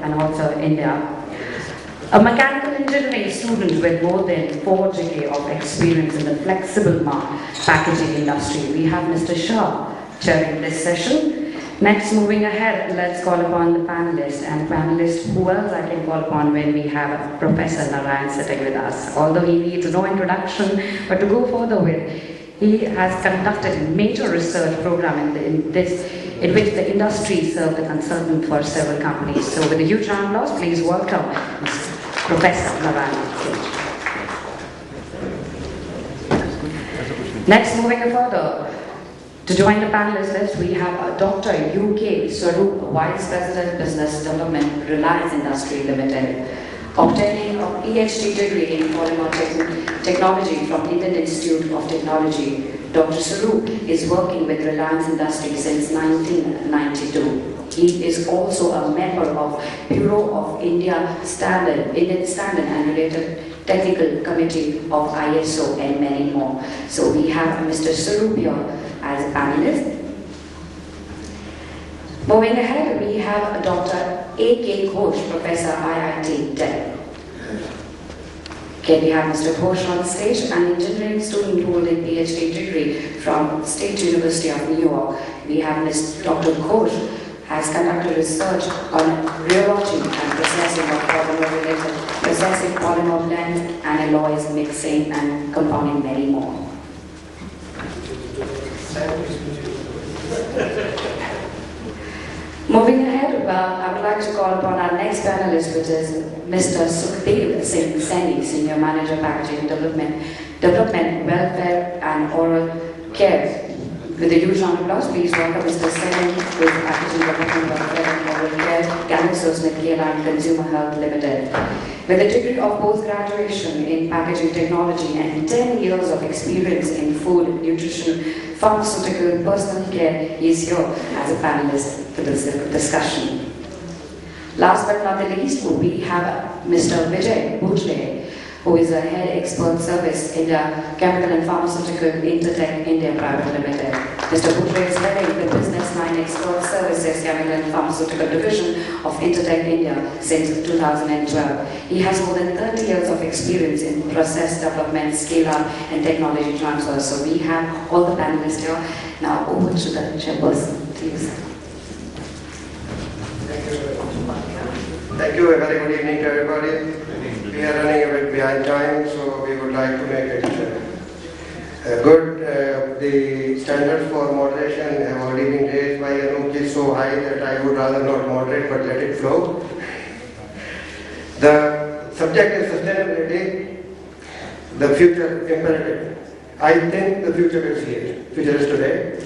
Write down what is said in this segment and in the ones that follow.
and also India. A mechanical engineering student with more than 4 decades of experience in the flexible packaging industry. We have Mr. Shah chairing this session. Next, moving ahead, let's call upon the panelists. And panelists, who else I can call upon when we have Professor Narayan sitting with us. Although he needs no introduction, but to go further with, he has conducted a major research program in which the industry served the consultant for several companies. So with a huge round of applause, please welcome Professor Narayan. Next, moving further, to join the panelist list, we have Dr. UK Saroop, Vice President Business Development, Reliance Industry Limited, obtaining a PhD degree in polymer technology from Indian Institute of Technology. Dr. Saroop is working with Reliance Industry since 1992. He is also a member of Bureau of Indian Standard and related technical committee of ISO and many more. So we have Mr. Saroop here as a panelist. Moving ahead, we have Dr. A.K. Ghosh, Professor IIT Delhi. Okay, we have Mr. Ghosh on stage, an engineering student holding PhD degree from State University of New York. We have Dr. Ghosh has conducted research on rheology and processing of polymer-related, processing polymer blends and alloys, mixing and compounding many more. Moving ahead, I would like to call upon our next panelist, which is Mr. Sukhdev Singh, Saini, Senior Manager, Packaging Development, Welfare and Oral Care. With a huge round of applause, please welcome Mr. Singh with Packaging Development, Welfare and Oral Care, GlaxoSmithKline Consumer Health Limited. With a degree of post-graduation in packaging technology and 10 years of experience in food, nutrition, pharmaceutical, personal care, he is here as a panelist for this discussion. Last but not the least, we have Mr. Vijay, Bhujle, who is a head expert service in the chemical and pharmaceutical Intertek India Private Limited. Mr. Bhujle is heading the business line expert services chemical and pharmaceutical division of Intertek India since 2012. He has more than 30 years of experience in process development, scale-up, and technology transfer. So we have all the panelists here. Now over to the chairperson, please. Thank you. A very good evening to everybody. We are running a bit behind time, so we would like to make it good. The standards for moderation have already been raised by Anup so high that I would rather not moderate but let it flow. The subject is sustainability, the future imperative. I think the future is here. Future is today.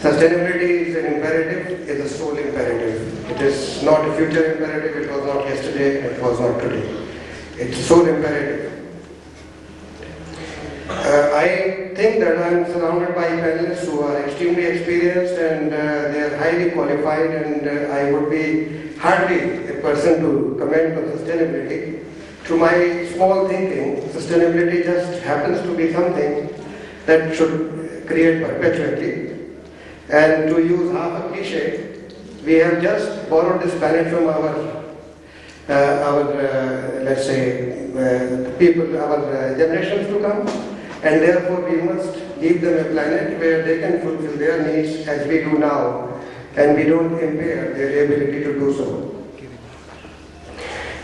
Sustainability is an imperative, is a sole imperative. It is not a future imperative, it was not yesterday, it was not today. It's a sole imperative. I think that I am surrounded by panelists who are extremely experienced and they are highly qualified, and I would be hardly a person to comment on sustainability. To my small thinking, sustainability just happens to be something that should create perpetuity. And to use half a cliche, we have just borrowed this planet from our let's say, people, our generations to come, and therefore we must leave them a planet where they can fulfill their needs as we do now, and we don't impair their ability to do so.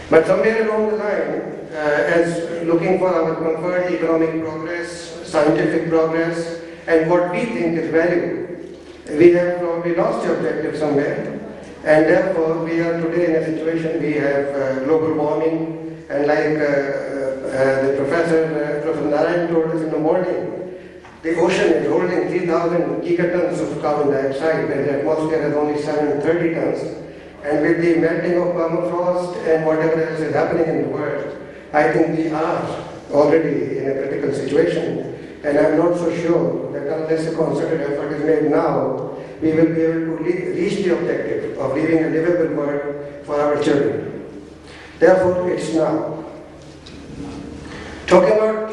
But somewhere along the line, as looking for our comfort, economic progress, scientific progress, and what we think is value, we have probably lost the objective somewhere. And therefore, we are today in a situation, we have global warming, and like the Professor Narayan told us in the morning, the ocean is holding 3,000 gigatons of carbon dioxide, when the atmosphere has only 730 tons. And with the melting of permafrost and whatever else is happening in the world, I think we are already in a critical situation. And I'm not so sure that unless a concerted effort is made now, we will be able to reach the objective of leaving a livable world for our children. Therefore, it's now. Talking about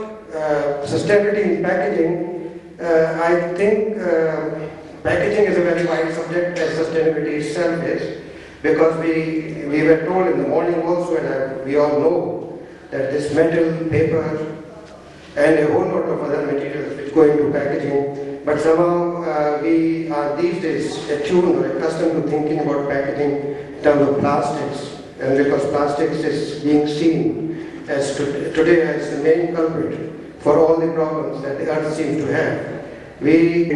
sustainability in packaging, I think packaging is a very wide subject, as sustainability itself is. Because we were told in the morning also, and we all know that this metal, paper, and a whole lot of other materials which go into packaging, but somehow we are these days attuned or accustomed to thinking about packaging in terms of plastics, and because plastics is being seen as today as the main culprit for all the problems that the earth seems to have. We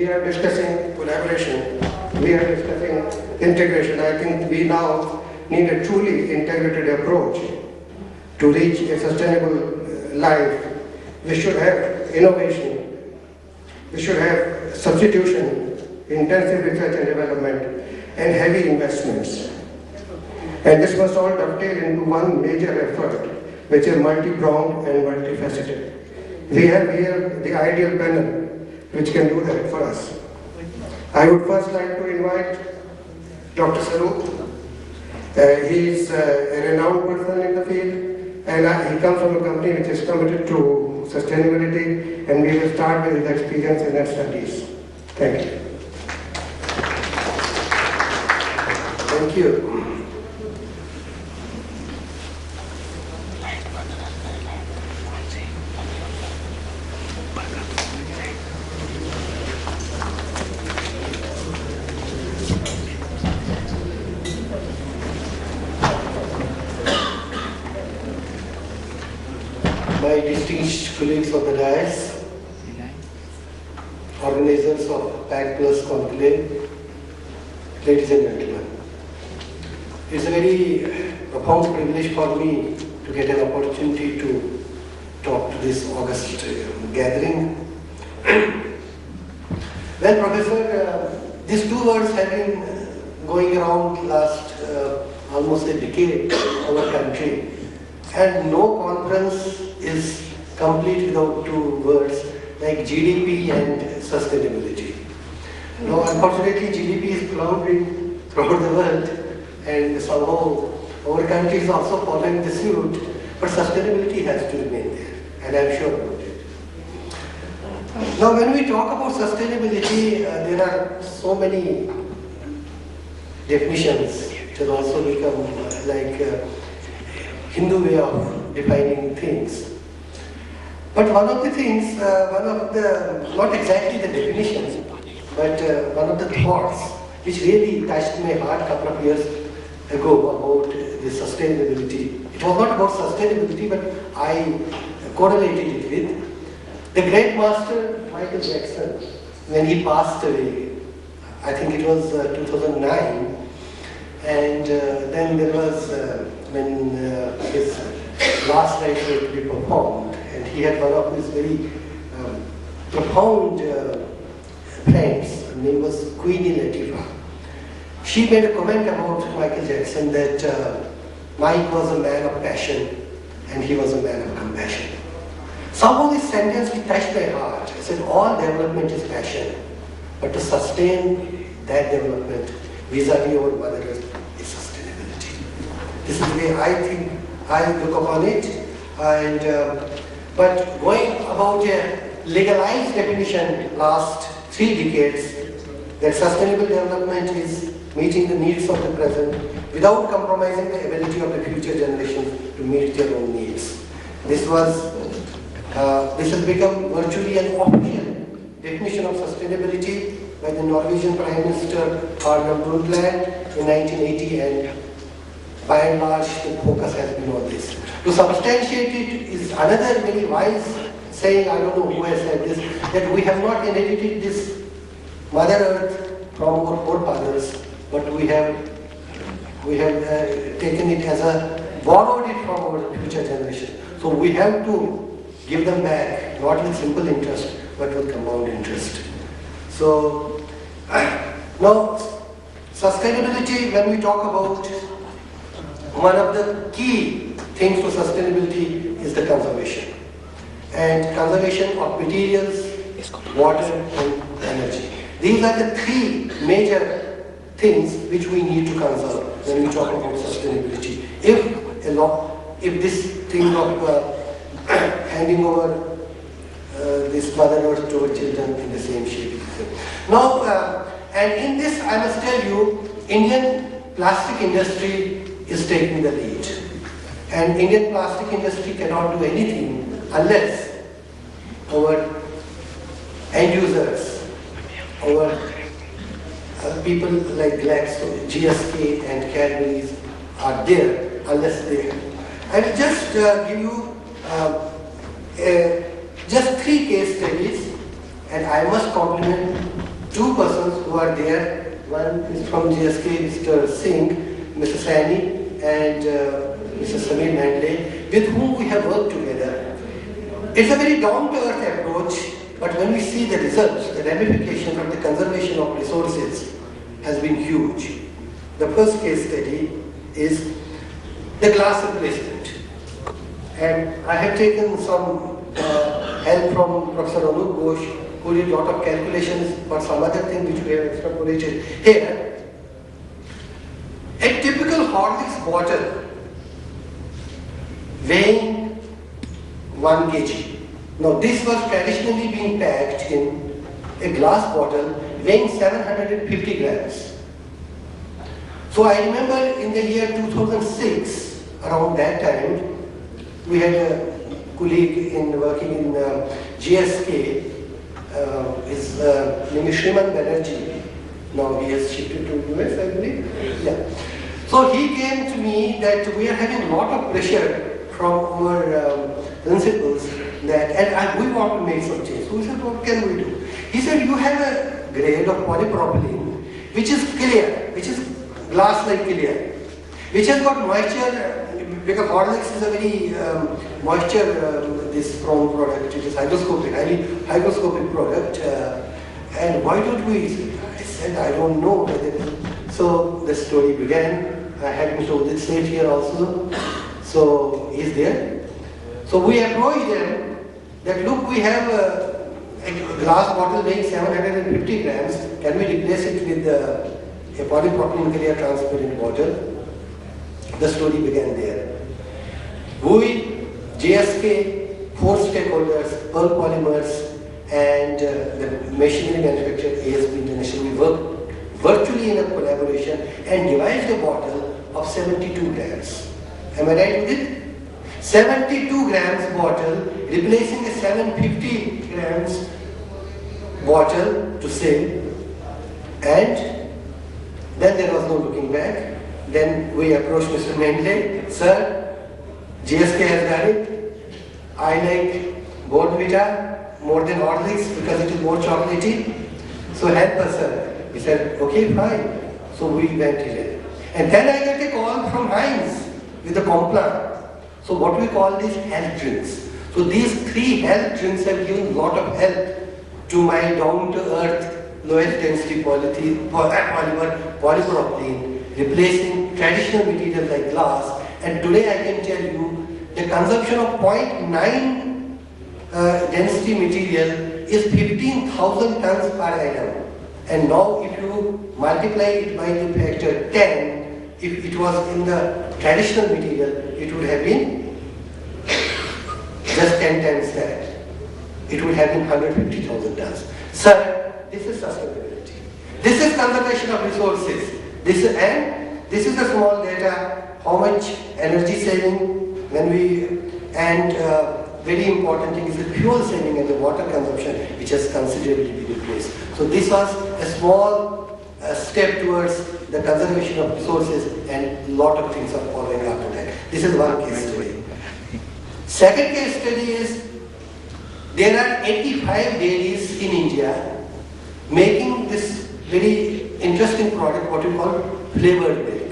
are discussing collaboration, we are discussing integration. I think we now need a truly integrated approach to reach a sustainable life. We should have innovation, we should have substitution, intensive research and development, and heavy investments. And this must all dovetail into one major effort, which is multi-pronged and multifaceted. We have here the ideal panel which can do that for us. I would first like to invite Dr. Saroop. He is a renowned person in the field, and he comes from a company which is committed to sustainability, and we will start with his experience in our studies. Thank you. Thank you. My distinguished colleagues of the dais, organizers of PackPlus Conclave, ladies and gentlemen. It's a very profound privilege for me to get an opportunity to talk to this august gathering. Well, Professor, these two words have been going around last almost a decade in our country, and no conference is complete without two words like GDP and sustainability. Now, unfortunately, GDP is floundering throughout the world, and somehow our country is also following the suit, but sustainability has to remain there, and I'm sure about it. Now, when we talk about sustainability, there are so many definitions which have also become like Hindu way of defining things. But one of the things, not exactly the definitions, but one of the thoughts which really touched my heart a couple of years ago about the sustainability. It was not about sustainability, but I correlated it with the great master Michael Jackson. When he passed away, I think it was 2009, and then there was when his last night was to be performed, and he had one of his very profound friends. Her name was Queenie Latifah. She made a comment about Michael Jackson that Mike was a man of passion and he was a man of compassion. Somehow this sentence touched my heart. I said, all development is passion, but to sustain that development vis-a-vis our Mother Earth is sustainability. This is the way I think I look upon it. And but going about a legalized definition last 3 decades, that sustainable development is meeting the needs of the present without compromising the ability of the future generations to meet their own needs. This has become virtually an official definition of sustainability by the Norwegian Prime Minister Bhujle in 1980, and by and large the focus has been on this. To substantiate it is another very wise saying, I don't know who has said this, that we have not inherited this Mother Earth from our forefathers, but we have taken it as borrowed it from our future generation. So we have to give them back, not with simple interest, but with compound interest. So now, sustainability, when we talk about, one of the key things to sustainability is the conservation. And conservation of materials, water, and energy. These are the 3 major things which we need to conserve when we talk about sustainability. If this thing of handing over this Mother Earth to our children in the same shape. Now, and in this I must tell you, Indian plastic industry is taking the lead. And Indian plastic industry cannot do anything unless our end users, our people like Glaxo, GSK and Cadbury's are there, unless they. I will just give you just 3 case studies, and I must compliment 2 persons who are there. One is from GSK, Mr. Singh, Mr. Saini, and Mr. Bhujle, with whom we have worked together. It's a very down-to-earth approach, but when we see the results, the ramification of the conservation of resources has been huge. The first case study is the glass replacement. And I have taken some help from Professor Ghosh, who did a lot of calculations for some other thing which we have extrapolated here. A typical Horlicks bottle weighing 1 kg. Now this was traditionally being packed in a glass bottle weighing 750 grams. So I remember in the year 2006, around that time, we had a colleague working in GSK, his name is Shriman Banerjee. Now he has shifted to US, I believe. Yeah. So he came to me that we are having a lot of pressure from our principals that, and we want to make some change. So we said, what can we do? He said, you have a grade of polypropylene which is clear, which is glass-like clear, which has got moisture, because Horlicks is a very moisture this prone product. It is hygroscopic, highly hygroscopic product. And why don't we? I said, I don't know. So the story began. I had Mr. Udit Seth here also. So he's there. So we approached them that look, we have a glass bottle weighing 750 grams. Can we replace it with a polypropylene clear transparent bottle? The story began there. We, GSK, 4 stakeholders, Pearl Polymers, and the machinery manufacturer ASP International, we worked virtually in a collaboration and devised a bottle of 72 grams. Am I right with it? 72 grams bottle, replacing a 750 grams bottle to sell. And then there was no looking back. Then we approached Mr. Bhujle, sir, GSK has done it. I like Bournvita more than Horlicks because it is more chocolatey. So help us, sir. He said, okay, fine. So we went in. And then I get a call from Heinz with the Complan. So what we call these health drinks. So these 3 health drinks have given a lot of help to my down-to-earth, lowest density polymer, polypropylene, replacing traditional materials like glass. And today I can tell you the consumption of 0.9 density material is 15,000 tons per annum. And now if you multiply it by the factor 10, if it was in the traditional material, it would have been just 10 times that. It would have been 150,000 tons. Sir, this is sustainability. This is conservation of resources. This is a small data. How much energy saving when we, and very important thing is the fuel saving and the water consumption, which has considerably been replaced. So this was a small step towards the conservation of resources, and a lot of things are following after that. This is one case study. Second case study is there are 85 dairies in India making this very interesting product, what we call flavored milk.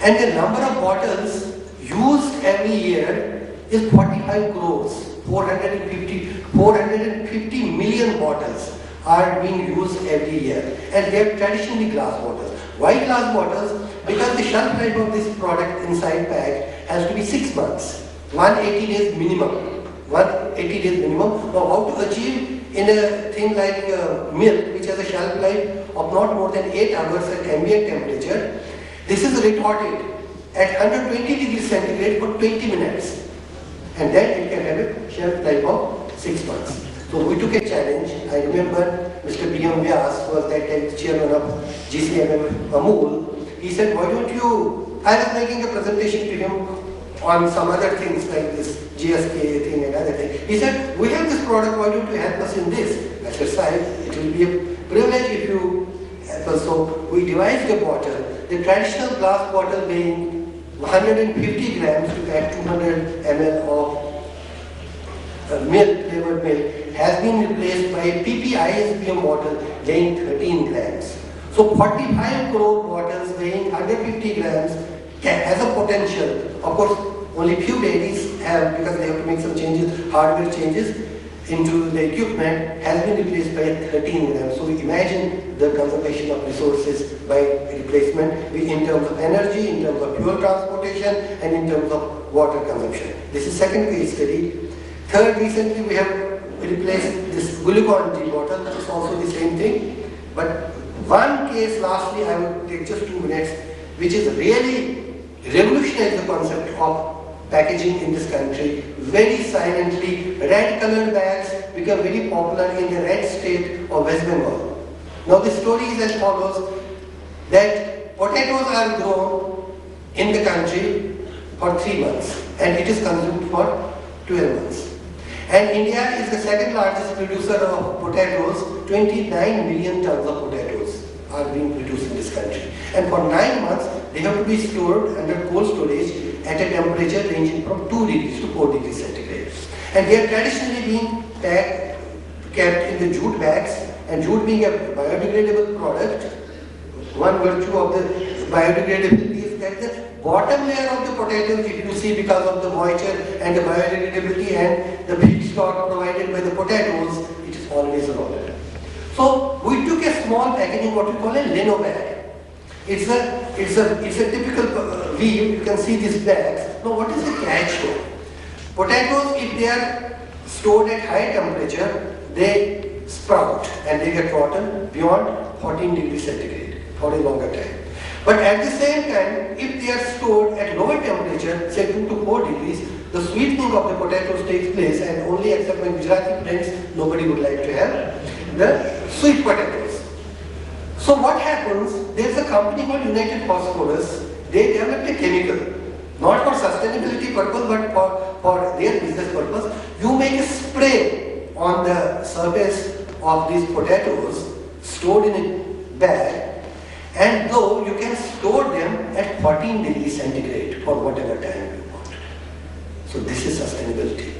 And the number of bottles used every year is 45 crores, 450 million bottles are being used every year. And they are traditionally glass bottles. Why glass bottles? Because the shelf life of this product inside pack has to be 6 months, 180 days minimum. 180 days minimum. Now how to achieve in a thing like milk, which has a shelf life of not more than 8 hours at ambient temperature? This is retorted at 120 degrees centigrade for 20 minutes. And then it can have a shelf life of 6 months. So we took a challenge. I remember Mr. B.M. Vyas was that time chairman of GCMM Amul. He said, why don't you, I was making a presentation to him on some other things like this GSK thing and other thing. He said, we have this product, why don't you help us in this? I said, sir, it will be a privilege if you help us. So we devised a bottle, the traditional glass bottle weighing 150 grams to add 200 ml of milk, flavored milk, has been replaced by a PP ISBM bottle weighing 13 grams. So 45 crore bottles weighing 150 grams has a potential. Of course, only few dairies have, because they have to make some changes, hardware changes into the equipment, has been replaced by 13 grams. So we imagine the conservation of resources by replacement in terms of energy, in terms of fuel transportation, and in terms of water consumption. This is second case study. Third, recently we have replaced this Glucon-D bottle, which is also the same thing. But one case, lastly, I will take just 2 minutes, which is really revolutionized the concept of packaging in this country. Very silently, red colored bags become very popular in the red state of West Bengal. Now the story is as follows, that potatoes are grown in the country for 3 months and it is consumed for 12 months. And India is the second largest producer of potatoes. 29 million tons of potatoes are being produced in this country. And for 9 months, they have to be stored under cold storage at a temperature ranging from 2 degrees to 4 degrees centigrade. And they are traditionally being kept in the jute bags, and jute being a biodegradable product, one virtue of the biodegradability is that the bottom layer of the potatoes, if you see, because of the moisture and the biodegradability and the feedstock provided by the potatoes, it is always rolled. So we took a small packaging, what we call a lino bag. It's a typical weave. You can see these bags. Now, what is the catch here? Potatoes, if they are stored at high temperature, they sprout and they get rotten beyond 14 degrees centigrade for a longer time. But at the same time, if they are stored at lower temperature, say 2 to 4 degrees, the sweetening of the potatoes takes place, and only except my Gujarati friends, nobody would like to have the sweet potatoes. So what happens, there is a company called United Phosphorus. They developed a chemical, not for sustainability purpose, but for their business purpose. You make a spray on the surface of these potatoes stored in a bag, and though you can store them at 14 degrees centigrade for whatever time you want. So this is sustainability.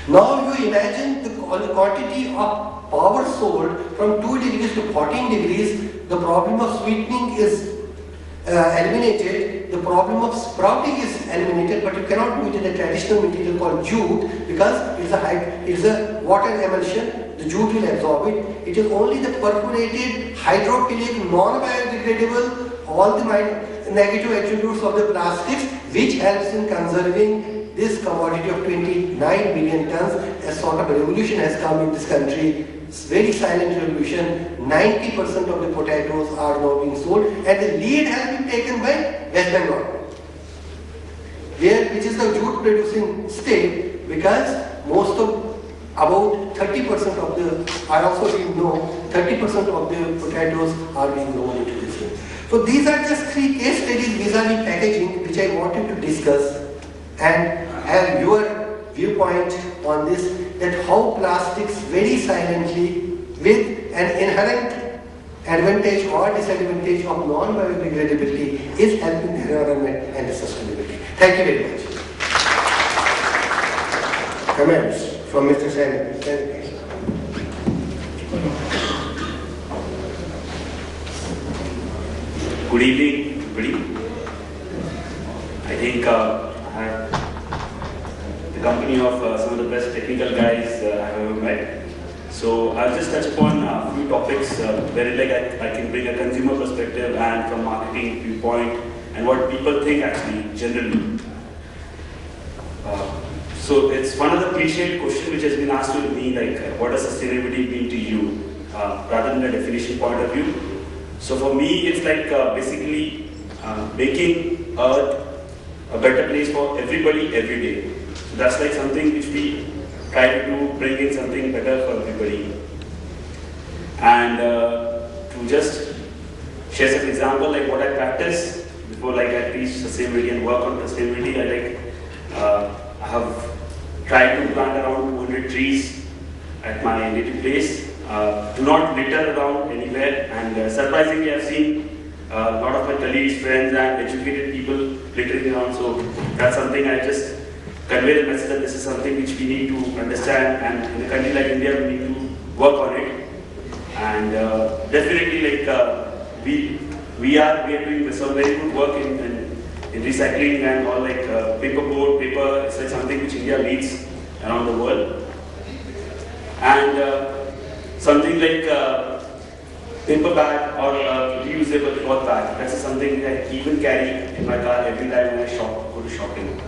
Now you imagine the quantity of power sold from 2 degrees to 14 degrees, the problem of sweetening is eliminated, the problem of sprouting is eliminated, but you cannot do it in a traditional material called jute because it's a water emulsion, the jute will absorb it. It is only the perforated, hydrophilic, non-biodegradable, all the negative attributes of the plastics which helps in conserving this commodity of 29 million tons. A sort of a revolution has come in this country. It's very silent revolution. 90% of the potatoes are now being sold, and the lead has been taken by West Bengal, which is the jute producing state, because most of, about 30% of the, I also didn't know, 30% of the potatoes are being grown into this thing. So these are just 3 case studies vis-a-vis packaging which I wanted to discuss and have your viewpoint on this, that how plastics very silently with an inherent advantage or disadvantage of non-biodegradability is helping the environment and the sustainability. Thank you very much. Comments from Mr. Saini. Good evening, everybody. I think I have the company of some of the best technical guys I have ever met. So I'll just touch upon a few topics wherein I can bring a consumer perspective and from marketing viewpoint and what people think actually generally. So it's one of the cliched questions which has been asked to me, like what does sustainability mean to you, rather than a definition point of view. So for me, it's like basically making Earth a better place for everybody every day. So that's like something which we try to do, bring in something better for everybody. And to just share some example, like what I practice before like I teach sustainability and work on sustainability, I have tried to plant around 200 trees at my native place. Do not litter around anywhere, and surprisingly I've seen a lot of my colleagues, friends and educated people littering around, so that's something I just convey the message that this is something which we need to understand, and in a country like India we need to work on it. And definitely we are doing some very good work in recycling and all, like paper, it's like something which India leads around the world. And something like paper bag or reusable cloth bag, that's something I even carry in my car every time when I go to shopping.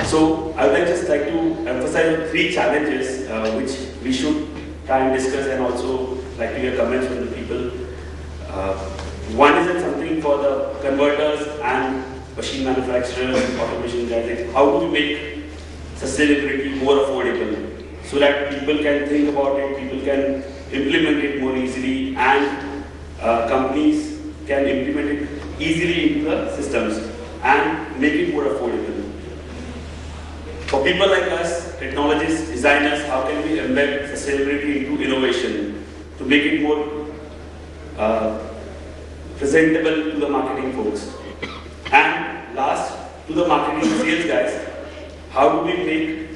So I would just like to emphasize 3 challenges which we should try and discuss, and also like to hear comments from the people. One is that something for the converters and machine manufacturers, automation guys, like how do we make sustainability more affordable so that people can think about it, people can implement it more easily, and companies can implement it easily into the systems and make it more affordable. For people like us, technologists, designers, how can we embed sustainability into innovation to make it more presentable to the marketing folks? And last, to the marketing sales guys, how do we make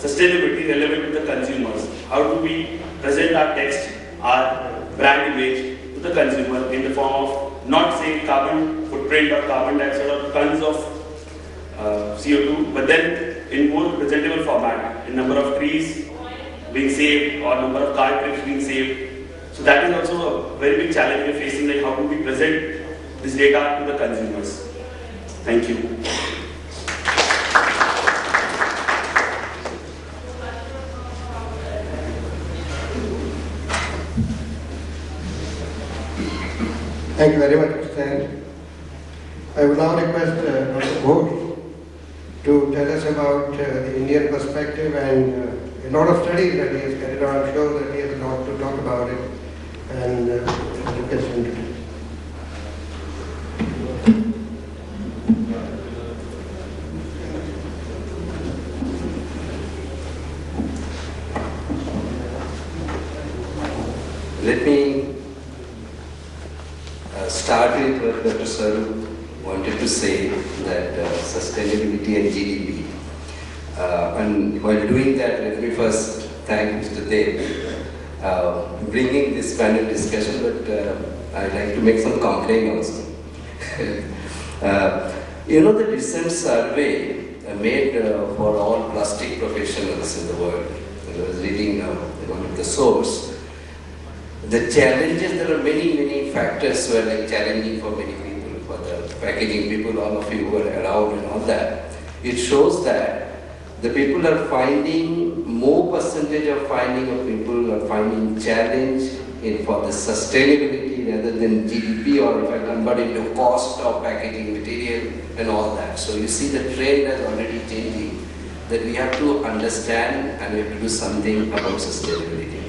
sustainability relevant to the consumers? How do we present our text, our brand image to the consumer in the form of not say carbon footprint or carbon dioxide or tons of CO2, but then in more presentable format, in number of trees being saved or number of car trips being saved. So that is also a very big challenge we are facing, like how do we present this data to the consumers. Thank you. Thank you very much, Mr. Saini. I would now request Dr. Ghosh to tell us about the Indian perspective, and a lot of studies that he has carried on show that he has a lot to talk about it, and request him to do. Let me start with what Dr. Saroop wanted to say, that sustainability and GDP. And while doing that, let me first thank Mr. Dev bringing this panel discussion, but I'd like to make some complaint also. The recent survey made for all plastic professionals in the world, I was reading one of the source. The challenges, there are many factors were like challenging for many people, for the packaging people, all of you who are around and all that. It shows that the people are finding, more percentage of people are finding challenge for the sustainability rather than GDP, or if I convert into cost of packaging material and all that. So you see the trend is already changing, that we have to understand and we have to do something about sustainability.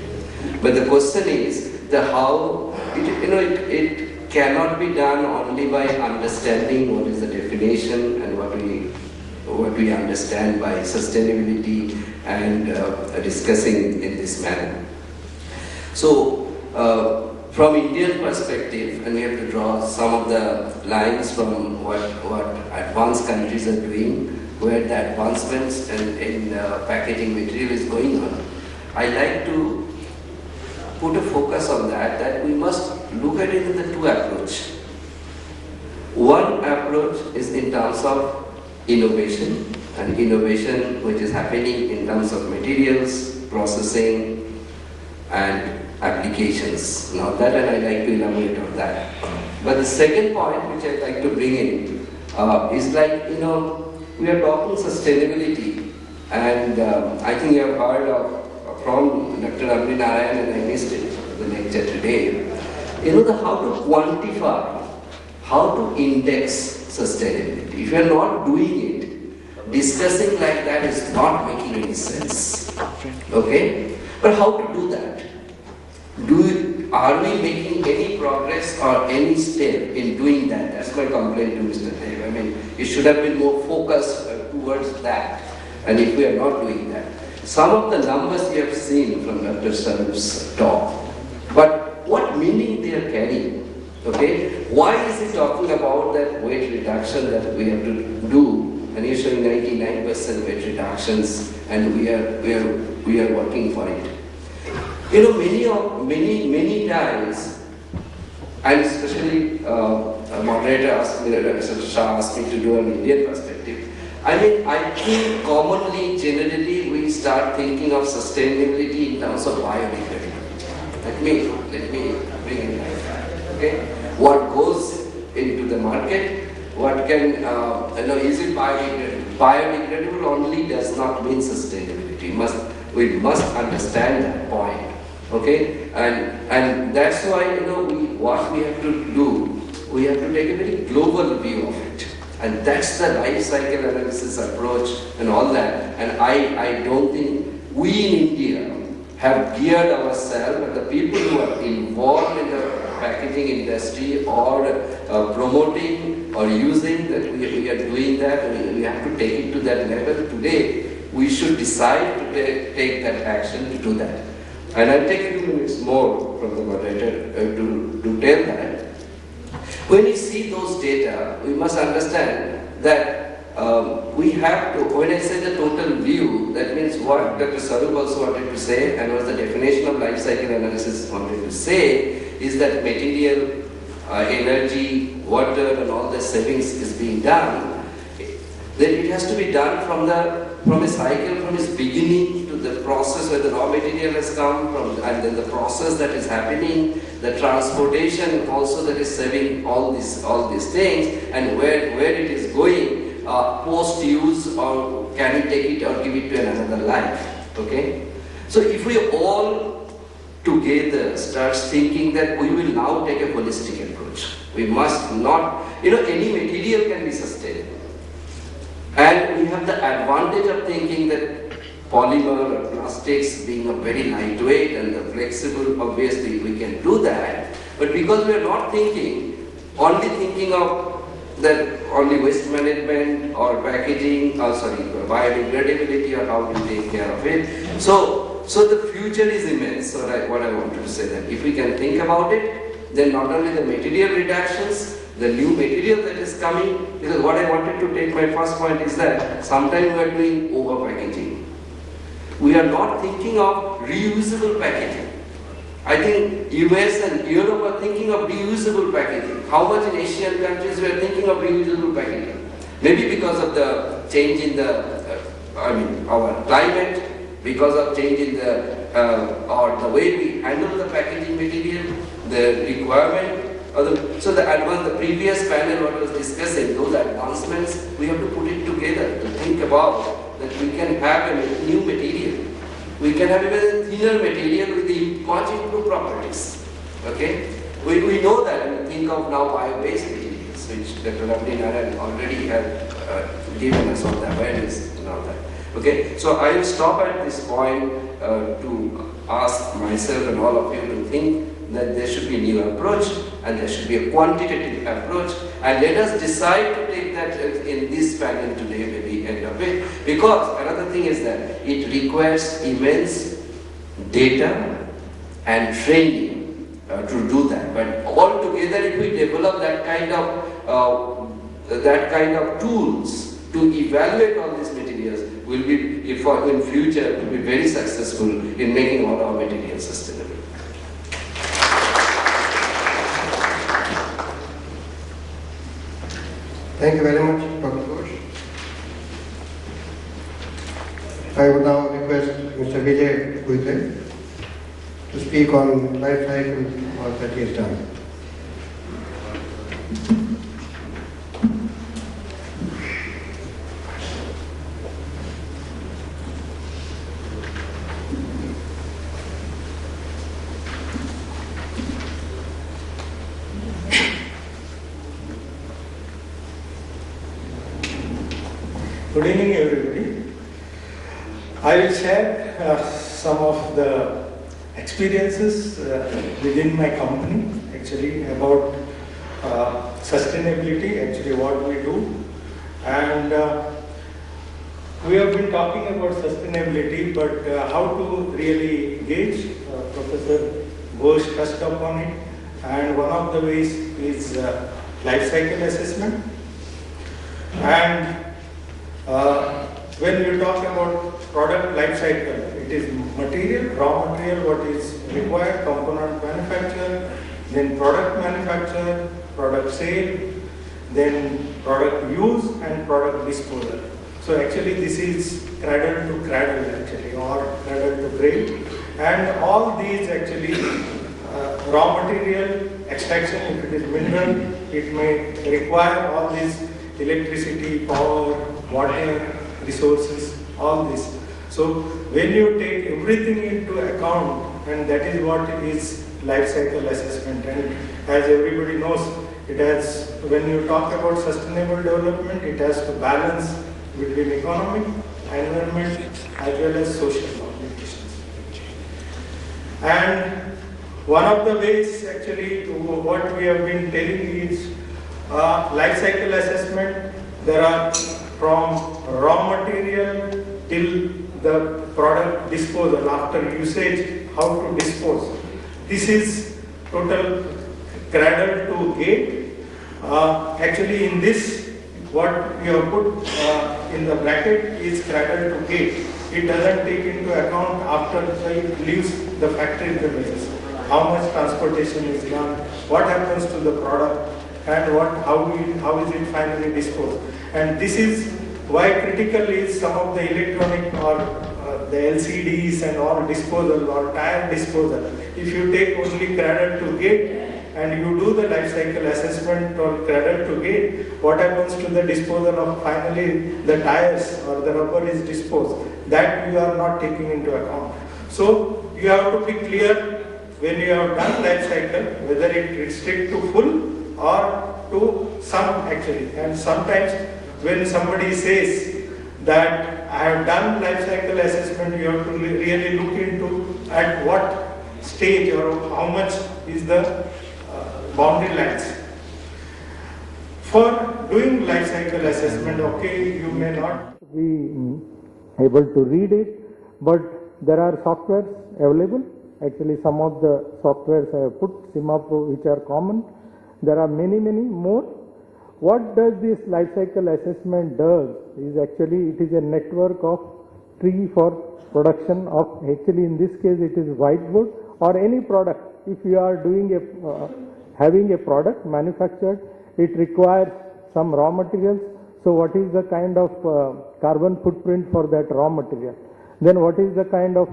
But the question is the how. It cannot be done only by understanding what is the definition and what we understand by sustainability and discussing in this manner. So from Indian perspective, and we have to draw some of the lines from what advanced countries are doing, where the advancements in packaging material is going on. I like to put a focus on that we must look at it in the 2 approaches. One approach is in terms of innovation, and innovation which is happening in terms of materials, processing and applications. Now that, and I'd like to elaborate on that. But the second point which I'd like to bring in is like, we are talking sustainability, and I think you have heard of from Dr. Narayan, and I missed it, the lecture today, how to quantify, how to index sustainability. If you are not doing it, discussing like that is not making any sense. Okay? But how to do that? are we making any progress or any step in doing that? That's my complaint to Mr. Dev. I mean, it should have been more focused towards that. And if we are not doing that, some of the numbers you have seen from Dr. Saroop's talk, but what meaning they are carrying? Okay, why is he talking about that weight reduction that we have to do? And he's showing 99% weight reductions, and we are working for it. You know, many times, and especially a moderator asked me, Rakesh Shah asked me to do an Indian perspective. I mean, I think commonly, generally, we start thinking of sustainability in terms of biodegradability. Let me bring it like that. Okay, what goes into the market? What can is it biodegradable? Biodegradable only does not mean sustainability. We must understand that point. Okay, and that's why what we have to do. We have to take a very global view of it. And that's the life cycle analysis approach and all that. And I don't think we in India have geared ourselves, and the people who are involved in the packaging industry or promoting or using that, we are doing that, and we have to take it to that level. Today, we should decide to take that action to do that. And I'll take a few minutes more from the moderator to tell that. When you see those data, we must understand that we have to, when I say the total view, that means what Dr. Saroop also wanted to say, and what the definition of life cycle analysis wanted to say, is that material, energy, water, and all the savings is being done. Then it has to be done from a cycle, from its beginning to the process where the raw material has come from, and then the process that is happening, the transportation also that is saving all these things, and where it is going post use, or can we take it or give it to another life. Okay, so if we all together start thinking that we will now take a holistic approach, we must not, any material can be sustainable. And we have the advantage of thinking that polymer or plastics being a very lightweight and the flexible, obviously we can do that. But because we are not only thinking of that only waste management or packaging, biodegradability, or how to take care of it. So the future is immense. So what I wanted to say, that if we can think about it, then not only the material reductions, the new material that is coming, because what I wanted to take, my first point is that sometimes we are doing over packaging. We are not thinking of reusable packaging. I think US and Europe are thinking of reusable packaging. How much in Asian countries we are thinking of reusable packaging? Maybe because of the change in our climate, because of change in or the way we handle the packaging material, the requirement. So the previous panel what was discussing, those advancements, we have to put it together to think about that we can have a new material. We can have even a thinner material with the much improved properties. Okay? We know that when we think of now bio-based materials, which Dr. Narayan already have given us all the awareness and all that. Okay? So I will stop at this point to ask myself and all of you to think that there should be a new approach, and there should be a quantitative approach, and let us decide to take that in this panel today, maybe end of it, because another thing is that it requires immense data and training to do that. But all together, if we develop that kind of tools to evaluate all these materials, will be, in future, will be very successful in making all our materials sustainable. Thank you very much, Dr. Ghosh. I would now request Mr. Vijay Bhujle to speak on life cycle work that he has done. Good evening, everybody. I will share some of the experiences within my company actually about sustainability, actually what we do. And we have been talking about sustainability, but how to really gauge, Professor Ghosh touched upon it, and one of the ways is life cycle assessment. And when you talk about product life cycle, it is material, raw material, what is required, component manufacture, then product manufacture, product sale, then product use and product disposal. So actually this is cradle to cradle actually, or cradle to grave. And all these actually, raw material extraction, if it is mineral, it may require all these electricity, power, water, resources, all this. So when you take everything into account, and that is what is life cycle assessment. And as everybody knows, it has, when you talk about sustainable development, it has to balance between economic, environment, as well as social obligations. And one of the ways actually what we have been telling is life cycle assessment. There are from raw material till the product disposal, after usage, how to dispose. This is total cradle to gate. Actually in this, what we have put in the bracket is cradle to gate. It doesn't take into account after it leaves the factory premises, how much transportation is done, what happens to the product, and how is it finally disposed. And this is why critical is some of the electronic or the LCDs and all disposal or tire disposal. If you take only cradle to gate and you do the life cycle assessment or cradle to gate, what happens to the disposal of finally the tires or the rubber is disposed? That you are not taking into account. So you have to be clear when you have done life cycle, whether it restricts to full or to some actually. And sometimes when somebody says that I have done life cycle assessment, you have to really look into at what stage or how much is the boundary lines. For doing life cycle assessment, okay, you may not be able to read it, but there are softwares available. Actually, some of the softwares I have put, SimaPro, which are common. There are many more. What does this life cycle assessment does is actually it is a network of tree for production of, actually in this case it is whiteboard or any product. If you are doing having a product manufactured, it requires some raw materials. So what is the kind of carbon footprint for that raw material? Then what is the kind of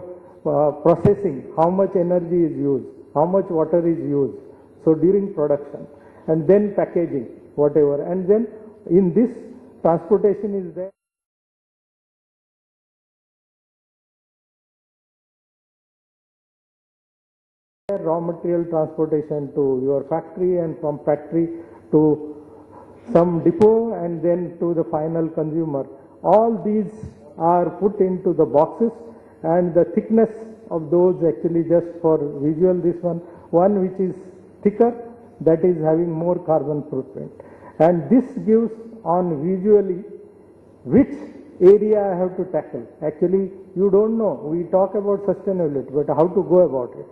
processing, how much energy is used, how much water is used, so during production, and then packaging, whatever, and then in this transportation is there. Raw material transportation to your factory and from factory to some depot and then to the final consumer. All these are put into the boxes, and the thickness of those actually just for visual, this one which is thicker, that is having more carbon footprint. And this gives on visually which area I have to tackle. Actually you don't know, we talk about sustainability, but how to go about it.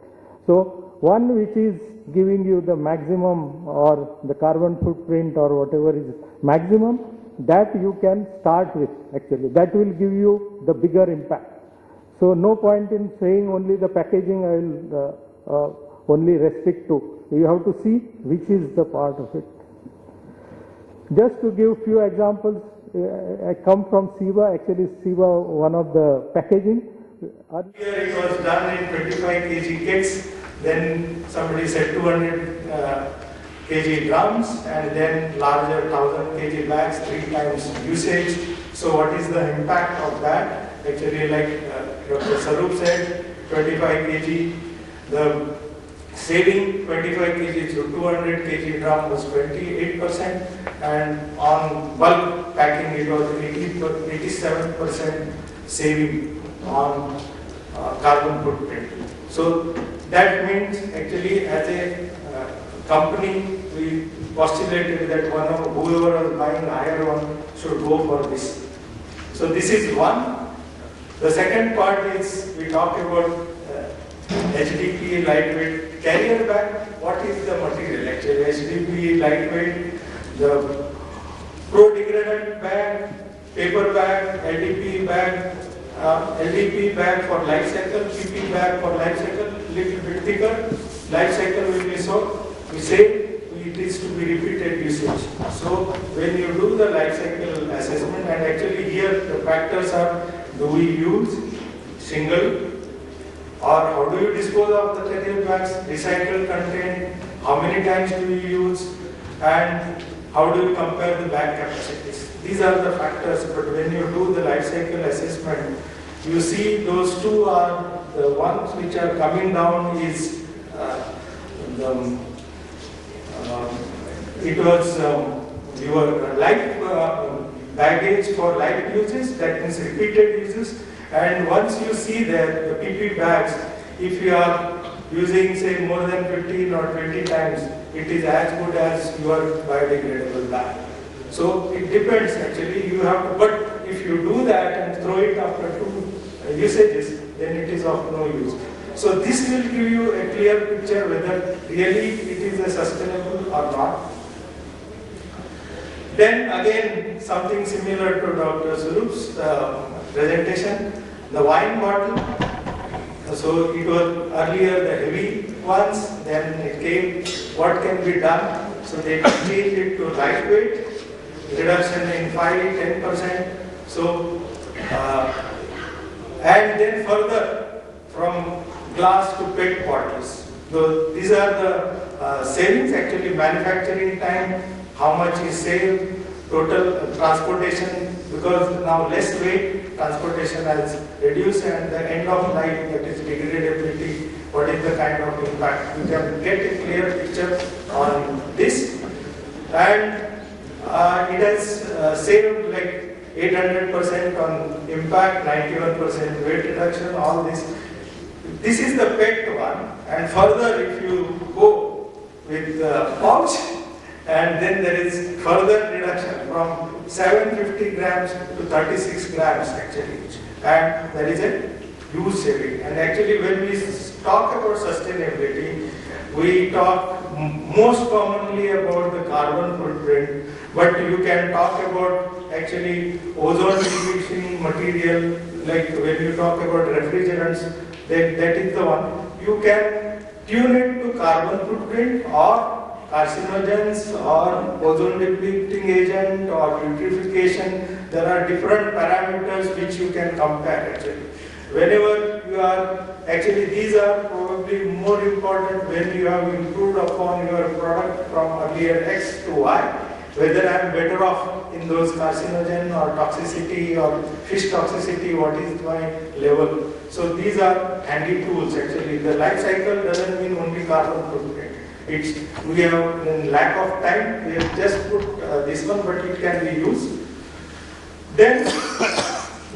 So one which is giving you the maximum or the carbon footprint or whatever is maximum, that you can start with actually. That will give you the bigger impact. So no point in saying only the packaging I will only restrict to. You have to see which is the part of it. Just to give few examples, I come from SIBA, actually SIBA, one of the packaging. Earlier it was done in 25 kg kits, then somebody said 200 kg drums, and then larger 1000 kg bags, 3 times usage. So what is the impact of that? Actually, like Dr. Saroop said, 25 kg, the saving 25 kg to 200 kg drum was 28%, and on bulk packing it was 87% saving on carbon footprint. So that means actually as a company, we postulated that whoever was buying higher one should go for this. So this is one. The second part is we talk about HDPE lightweight carrier bag. What is the material actually? HDPE lightweight, the pro-degradant bag, paper bag, LDPE bag, LDPE bag for life cycle, PP bag for life cycle, little bit thicker. Life cycle will be so, we say it is to be repeated usage. So when you do the life cycle assessment, and actually here the factors are, do we use single, or how do you dispose of the carrier bags, recycled content, how many times do you use, and how do you compare the bag capacities. These are the factors, but when you do the life cycle assessment, you see those two are the ones which are coming down is it was your light baggage for light uses, that means repeated uses, and once you see that the PP bags, if you are using say more than 15 or 20 times, it is as good as your biodegradable bag. So it depends actually, you have to, but if you do that and throw it after 2 usages, then it is of no use. So this will give you a clear picture whether really it is a sustainable or not. Then again, something similar to Dr. Saroop's presentation, the wine bottle. So it was earlier the heavy ones, then it came what can be done. So they changed it to lightweight, reduction in 5-10%. So and then further from glass to PET bottles. So these are the savings actually, manufacturing time, how much is saved, total transportation, because now less weight, transportation has reduced, and the end of life, that is degradability, what is the kind of impact. You can get a clear picture on this, and it has saved like 800% on impact, 91% weight reduction, all this. This is the PET one, and further if you go with the pouch, and then there is further reduction from 750 grams to 36 grams actually, and there is a huge saving. And actually when we talk about sustainability, we talk most commonly about the carbon footprint, but you can talk about actually ozone depleting material, like when you talk about refrigerants, that is the one. You can tune it to carbon footprint or carcinogens or ozone depleting agent or putrefaction. There are different parameters which you can compare actually. Whenever you are, actually these are probably more important when you have improved upon your product from earlier X to Y, whether I am better off in those carcinogen or toxicity or fish toxicity, what is my level. So these are handy tools actually. The life cycle doesn't mean only carbon footprint. It's, we have, in lack of time, we have just put this one, but it can be used. Then,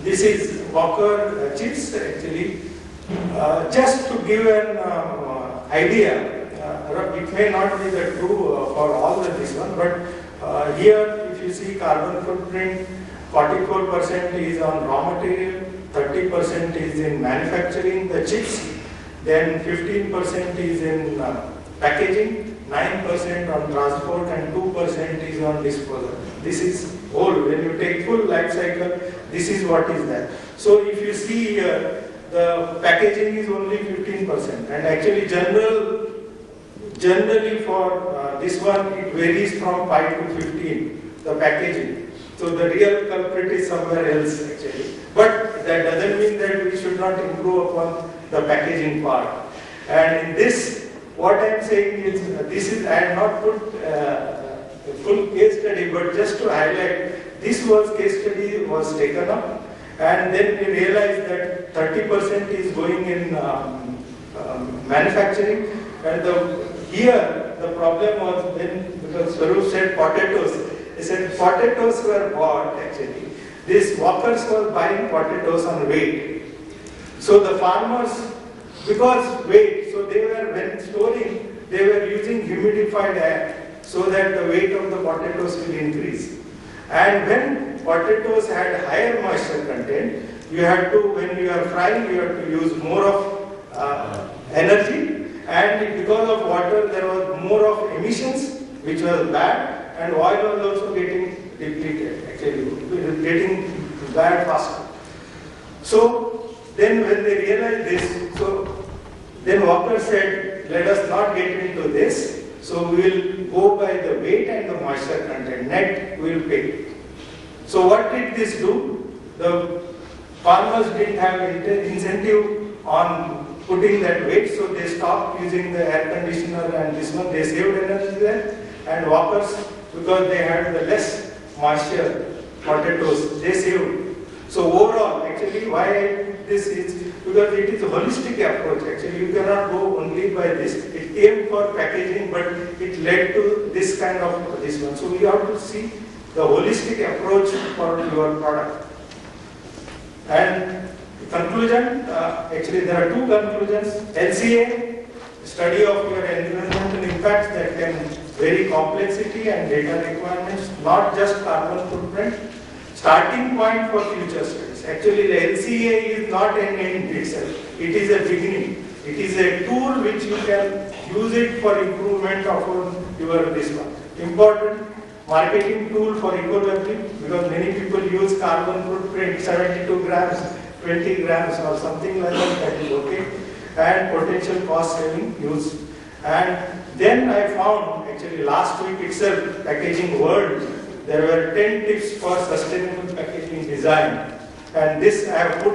this is Walker chips actually. Just to give an idea, it may not be the true for all of this one, but here if you see carbon footprint, 44% is on raw material, 30% is in manufacturing the chips, then 15% is in packaging, 9% on transport, and 2% is on disposal. This is whole. When you take full life cycle, this is what is there. So if you see here, the packaging is only 15%, and actually generally for this one it varies from 5 to 15, the packaging. So the real culprit is somewhere else actually. But that doesn't mean that we should not improve upon the packaging part. And in this, what I am saying is, this is, I have not put a full case study, but just to highlight, this case study was taken up, and then we realized that 30% is going in manufacturing, and here the problem was when, because Saroop said potatoes, he said potatoes were bought actually. These walkers were buying potatoes on weight. So the farmers because weight, so they were, when storing, they were using humidified air so that the weight of the potatoes will increase. And when potatoes had higher moisture content, you had to, when you are frying, you have to use more of energy, and because of water there was more of emissions, which was bad, and oil was also getting depleted, actually getting bad faster. So then when they realized this, so then Walker said, let us not get into this, so we will go by the weight and the moisture content, net we will pay. So what did this do? The farmers didn't have incentive on putting that weight, so they stopped using the air conditioner and this one, they saved energy there. And Walkers, because they had the less moisture potatoes, they saved. So overall, actually, why this is, because it is a holistic approach. Actually, you cannot go only by this. It came for packaging, but it led to this kind of this one. So we have to see the holistic approach for your product. And conclusion, actually there are two conclusions. LCA, study of your environmental impacts that can vary complexity and data requirements, not just carbon footprint. Starting point for future studies. Actually, the LCA is not an end itself. It is a beginning. It is a tool which you can use it for improvement of your this one. Important marketing tool for eco-labeling, because many people use carbon footprint 72 grams, 20 grams or something like that, that is okay. And potential cost saving use. And then I found, actually last week itself, Packaging World, there were 10 tips for sustainable packaging design. And this I have put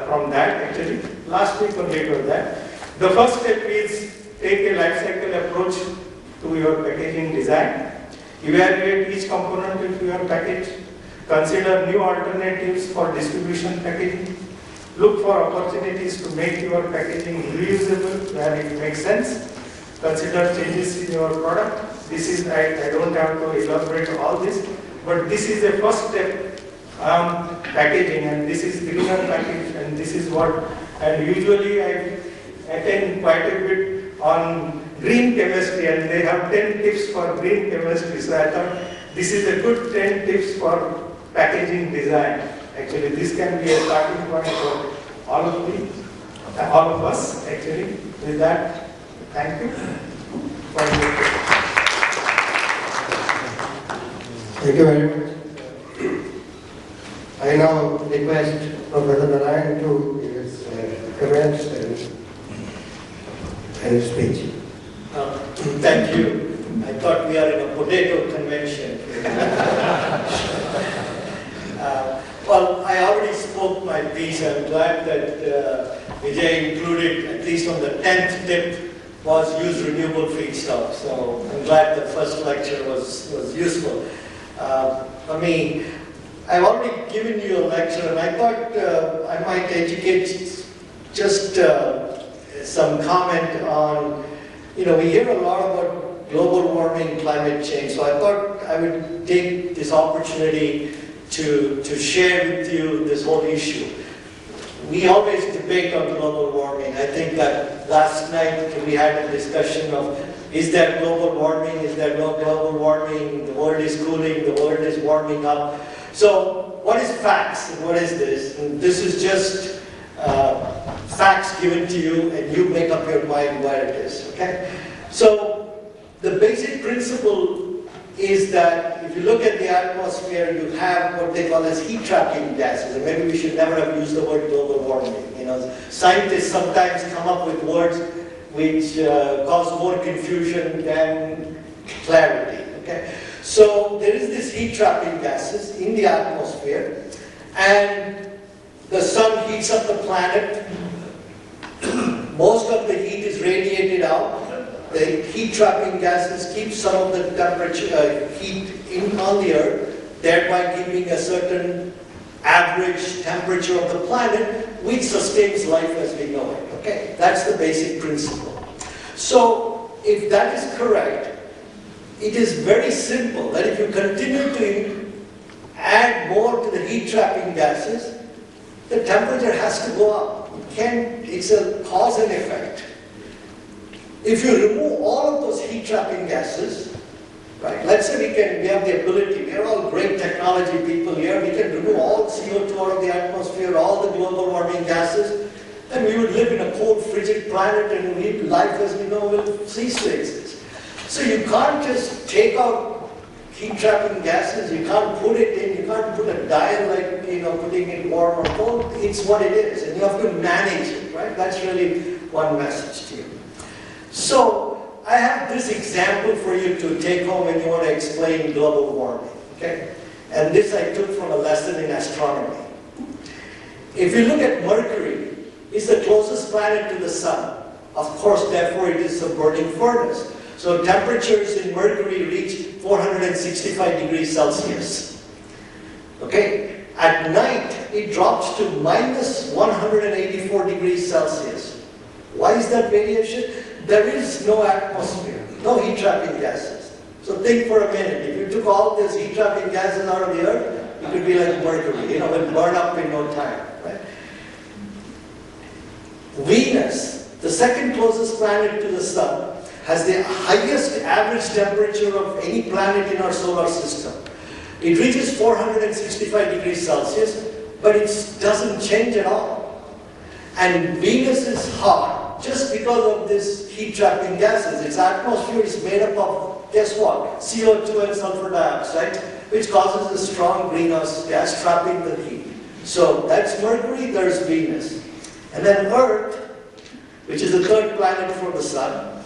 from that, actually, last week only it was that. The first step is take a life cycle approach to your packaging design. Evaluate each component of your package. Consider new alternatives for distribution packaging. Look for opportunities to make your packaging reusable where it makes sense. Consider changes in your product. This is, I don't have to elaborate all this, but this is the first step packaging, and this is greener package, and this is what, and usually I attend quite a bit on green chemistry, and they have 10 tips for green chemistry, so I thought this is a good 10 tips for packaging design. Actually, this can be a starting point for all of us, actually. With that, thank you for your Thank you very much. I now request Professor Narayan to give his comments and speech. Thank you. I thought we are in a potato convention. Well, I already spoke my piece. I'm glad that Vijay included, at least on the 10th tip, was use renewable feedstock. So I'm glad the first lecture was useful. For me, I've already given you a lecture, and I thought I might educate just some comment on, we hear a lot about global warming, climate change, so I thought I would take this opportunity to share with you this whole issue. We always debate on global warming. I think that last night we had a discussion of, is there global warming, is there no global warming, the world is cooling, the world is warming up. So what is facts and what is this? And this is just facts given to you, and you make up your mind where it is, okay? So the basic principle is that if you look at the atmosphere, you have what they call as heat trapping gases, and maybe we should never have used the word global warming. Scientists sometimes come up with words which cause more confusion than clarity, okay? So there is this heat trapping gases in the atmosphere, and the sun heats up the planet. Most of the heat is radiated out. The heat trapping gases keep some of the temperature, heat on the earth, thereby keeping a certain average temperature of the planet, which sustains life as we know it. Okay, that's the basic principle. So if that is correct, it is very simple that if you continue to add more to the heat trapping gases, the temperature has to go up. it's a cause and effect. If you remove all of those heat-trapping gases, right? Let's say we have the ability, we are all great technology people here, we can remove all CO2 out of the atmosphere, all the global warming gases, then we would live in a cold, frigid planet and life as we know will cease to exist. So you can't just take out heat-trapping gases, you can't put it in, you can't put a dial like, putting it warm or cold, it's what it is, and you have to manage it, right? That's really one message to you. So, I have this example for you to take home when you want to explain global warming, okay? And this I took from a lesson in astronomy. If you look at Mercury, it's the closest planet to the sun. Of course, therefore, it is a burning furnace. So temperatures in Mercury reach 465 degrees Celsius. Okay? At night, it drops to minus 184 degrees Celsius. Why is that variation? There is no atmosphere, no heat-trapping gases. So think for a minute, if you took all these heat-trapping gases out of the earth, it could be like Mercury, it would burn up in no time, right? Venus, the second closest planet to the sun, has the highest average temperature of any planet in our solar system. It reaches 465 degrees Celsius, but it doesn't change at all. And Venus is hot just because of this heat-trapping gases. Its atmosphere is made up of, guess what? CO2 and sulfur dioxide, which causes a strong greenhouse gas trapping the heat. So that's Mercury, there's Venus. And then Earth, which is the third planet from the sun,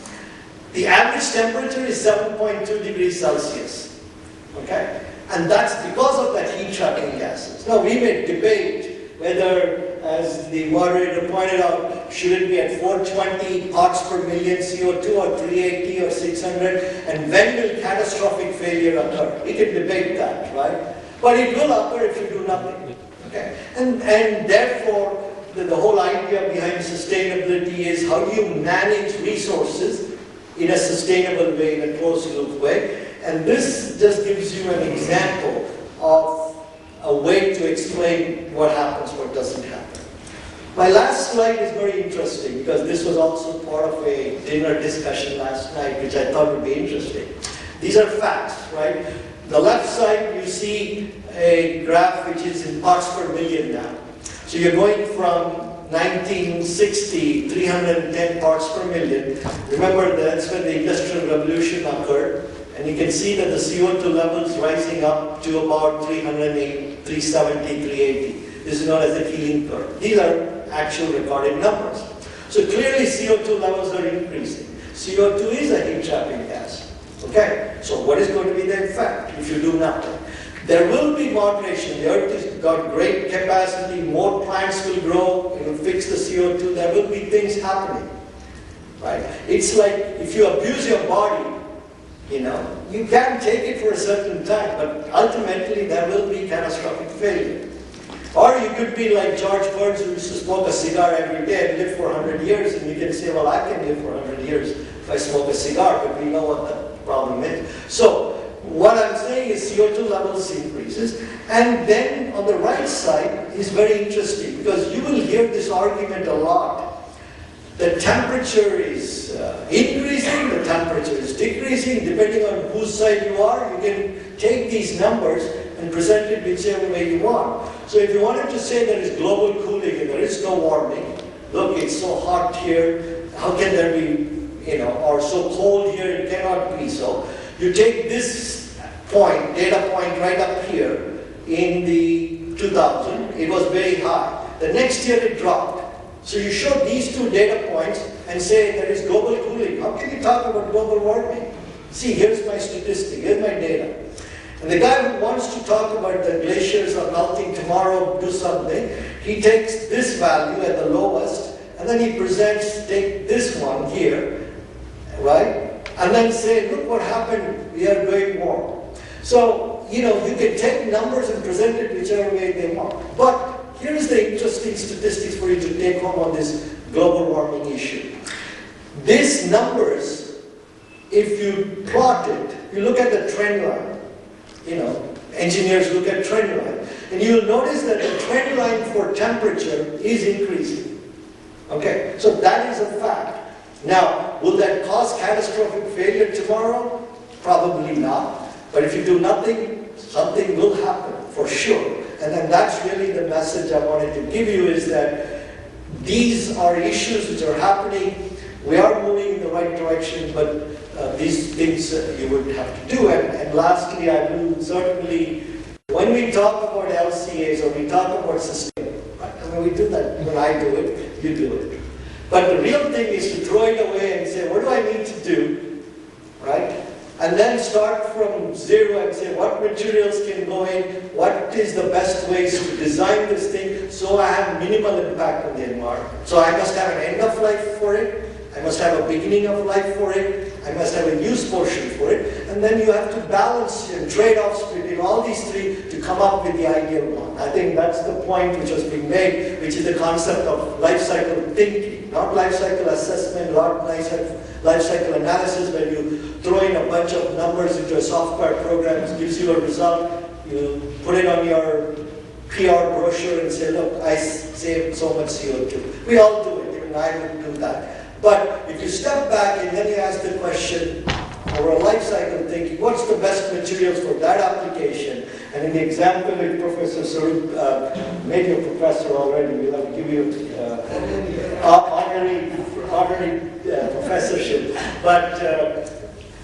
the average temperature is 7.2 degrees Celsius. Okay? And that's because of that heat-trapping gases. Now, we may debate whether, as the moderator pointed out, should it be at 420 parts per million CO2 or 380 or 600, and when will catastrophic failure occur? We can debate that, right? But it will occur if you do nothing. Okay? And therefore, the whole idea behind sustainability is how do you manage resources in a sustainable way, in a closed-loop way. And this just gives you an example of a way to explain what happens, what doesn't happen. My last slide is very interesting because this was also part of a dinner discussion last night, which I thought would be interesting. These are facts, right? The left side, you see a graph which is in parts per million now. So you're going from 1960, 310 parts per million. Remember, that's when the Industrial Revolution occurred. And you can see that the CO2 levels rising up to about 308, 370, 380. This is known as the Keeling curve. These are actual recorded numbers. So clearly CO2 levels are increasing. CO2 is a heat-trapping gas. Okay? So what is going to be the effect if you do nothing? There will be moderation. The Earth has got great capacity. More plants will grow. It will fix the CO2. There will be things happening. Right? It's like if you abuse your body, you can take it for a certain time, but ultimately there will be catastrophic failure. Or you could be like George Burns, who used to smoke a cigar every day and live for 100 years, and you can say, well, I can live for 100 years if I smoke a cigar, but we know what the problem is. So what I'm saying is CO2 levels increases, and then on the right side is very interesting, because you will hear this argument a lot. The temperature is increasing, the temperature is decreasing, depending on whose side you are. You can take these numbers and present it whichever way you want. So if you wanted to say there is global cooling and there is no warming, look, it's so hot here, how can there be, or so cold here, it cannot be so. You take this point, data point right up here in the 2000, it was very high. The next year it dropped. So you show these two data points and say there is global cooling. How can you talk about global warming? See, here's my statistic, here's my data. And the guy who wants to talk about the glaciers are melting tomorrow, do something, he takes this value at the lowest, and then he presents, take this one here, right? And then say, look what happened, we are going warm. So, you can take numbers and present it whichever way they want. But here is the interesting statistics for you to take home on this global warming issue. These numbers, if you plot it, you look at the trend line. Engineers look at trend line. And you'll notice that the trend line for temperature is increasing. Okay, so that is a fact. Now, will that cause catastrophic failure tomorrow? Probably not. But if you do nothing, something will happen, for sure. And then that's really the message I wanted to give you, is that these are issues which are happening. We are moving in the right direction, but these things you would have to do. And lastly, I will certainly, when we talk about LCAs or we talk about sustainability, right? I mean, we do that. When I do it, you do it. But the real thing is to throw it away and say, what do I need to do, right? And then start from zero and say, what materials can go in, what is the best ways to design this thing so I have minimal impact on the environment. So I must have an end of life for it, I must have a beginning of life for it, I must have a use portion for it, and then you have to balance and trade-offs between all these three to come up with the ideal one. I think that's the point which was being made, which is the concept of life cycle thinking, not life cycle assessment, not life cycle analysis, where you throw in a bunch of numbers into a software program, it gives you a result, you put it on your PR brochure and say, look, I saved so much CO2. We all do it, even I would do that. But if you step back and then you ask the question, or a life cycle thinking, what's the best materials for that application? And in the example with Professor Saroop, made you a professor already, we'll have to give you honorary professorship. But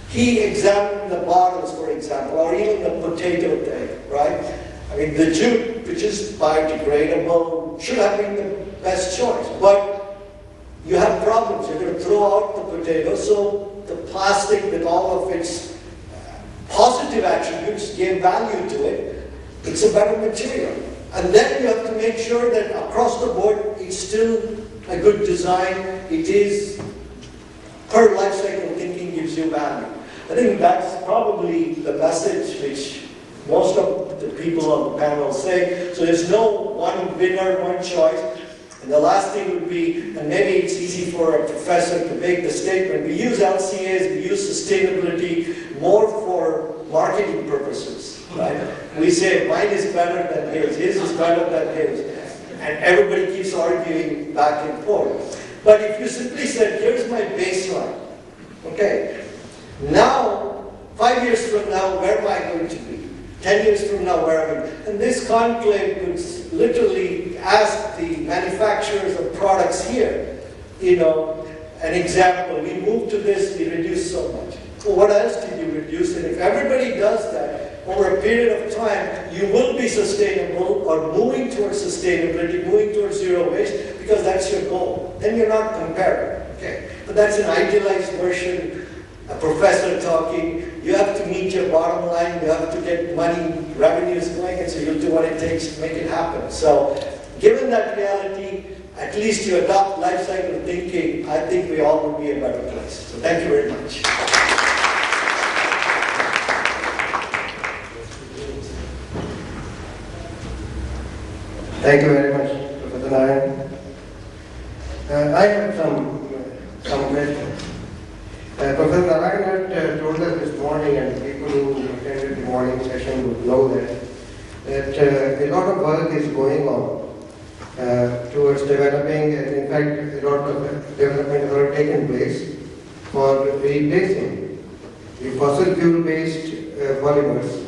he examined the bottles, for example, or even the potato thing, right? I mean, the jute, which is biodegradable, should have been the best choice. But you have problems. You're going to throw out the potato, so the plastic with all of its positive attributes gave value to it. It's a better material. And then you have to make sure that across the board, it's still a good design. It is, per life cycle thinking, gives you value. I think that's probably the message which most of the people on the panel say. So there's no one winner, one choice. And the last thing would be, and maybe it's easy for a professor to make the statement, we use LCAs, we use sustainability more for marketing purposes, right? We say mine is better than his is better than his, and everybody keeps arguing back and forth. But if you simply said, here's my baseline, okay, now, 5 years from now, where am I going to be? 10 years from now, where am I? And this conclave could literally ask the manufacturers of products here, an example, we moved to this, we reduced so much. Well, what else did you reduce? And if everybody does that, over a period of time, you will be sustainable or moving towards sustainability, moving towards zero waste, because that's your goal. Then you're not comparing, okay? But that's an idealized version. A professor talking, you have to meet your bottom line, you have to get money, revenues going, and so you'll do what it takes to make it happen. So, given that reality, at least you adopt life cycle thinking, I think we all will be a better place. So thank you very much. Thank you very much, Professor Narayan. I have some questions. Professor Narayan had told us this morning, and people who attended the morning session would know that a lot of work is going on towards developing, and in fact, a lot of development has already taken place for replacing the fossil fuel-based polymers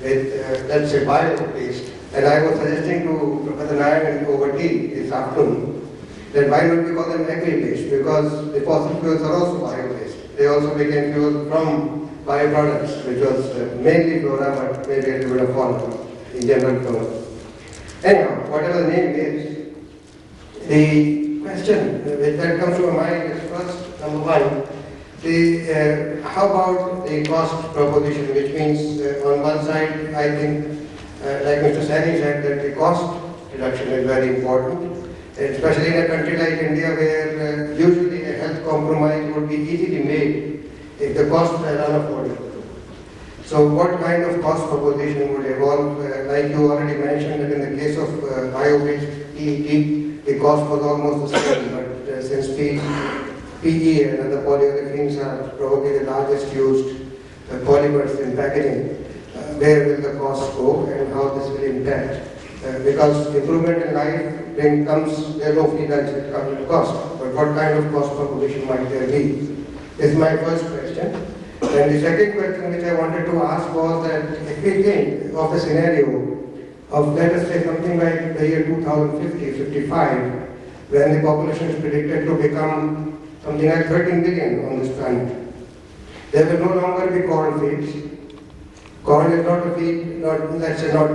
with, let's say, bio-based. And I was suggesting to Professor Narayan over tea this afternoon that why not we call them agri-based, because the fossil fuels are also bio-based. They also became fuel from bioproducts, which was mainly flora, but maybe a little bit of fauna in general terms. Anyhow, whatever the name is, the question that comes to my mind is first, number one, how about the cost proposition, which means on one side, I think, like Mr. Saini said, that the cost reduction is very important, especially in a country like India where usually a health compromise would be easily made if the costs are unaffordable. So what kind of cost proposition would evolve? Like you already mentioned that in the case of bio-based PET, the cost was almost the same, but since PE and other polyolefins are probably the largest used polymers in packaging, where will the cost go and how this will impact Because improvement in life comes, there's no free lunch, it comes at a cost. But what kind of cost per position might there be? Is my first question. And the second question which I wanted to ask was that if we think of the scenario of, let us say, something like the year 2050, 55, when the population is predicted to become something like 13 billion on this planet, there will no longer be corn fields. Corn is not a feed, let's say not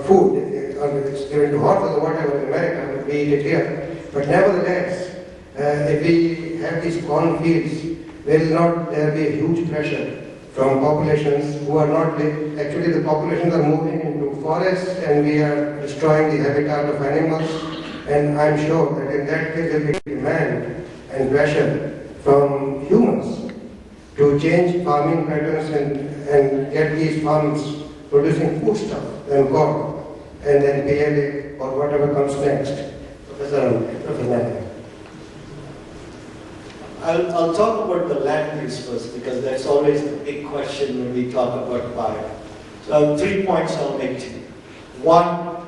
food. It's given to horses or whatever in America, we eat it here. But nevertheless, if we have these corn fields, will not there be a huge pressure from populations who are not, actually the populations are moving into forests and we are destroying the habitat of animals, and I'm sure that in that case there will be demand and pressure from humans to change farming patterns and get these farms producing food stuff and corn and then PLA or whatever comes next. Professor Narayan. I'll talk about the land use first, because that's always the big question when we talk about bio. So 3 points I'll make to you. One,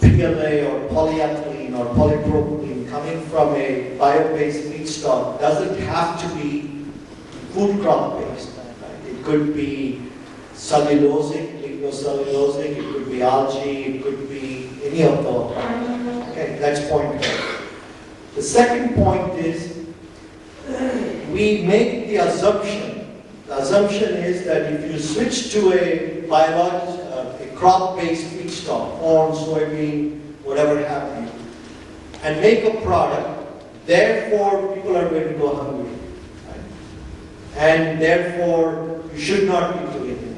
PLA or polyethylene or polypropylene coming from a bio-based feedstock doesn't have to be food crop-based. Right? It could be cellulosic, lignocellulosic, it could be algae, it could be any of those. Okay, that's point one. The second point is, we make the assumption is that if you switch to a crop-based feedstock, corn, soybean, whatever have you, and make a product, therefore people are going to go hungry. Right? And therefore, you should not be doing it.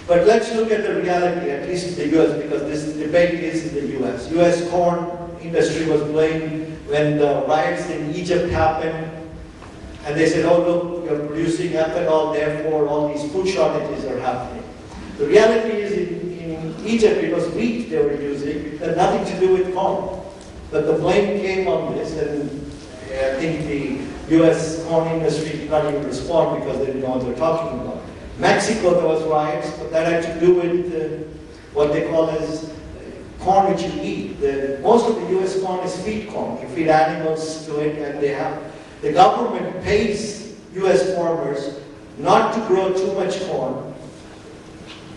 But let's look at the reality, at least in the US, because this debate is in the US. US corn industry was blamed when the riots in Egypt happened, and they said, oh look, you're producing ethanol, therefore all these food shortages are happening. The reality is in Egypt, it was wheat they were using, it had nothing to do with corn. But the blame came on this, and I think the US corn industry did not even respond because they didn't know what they're talking about. Mexico, there was riots, but that had to do with what they call as corn which you eat. Most of the US corn is feed corn. You feed animals to it, and the government pays US farmers not to grow too much corn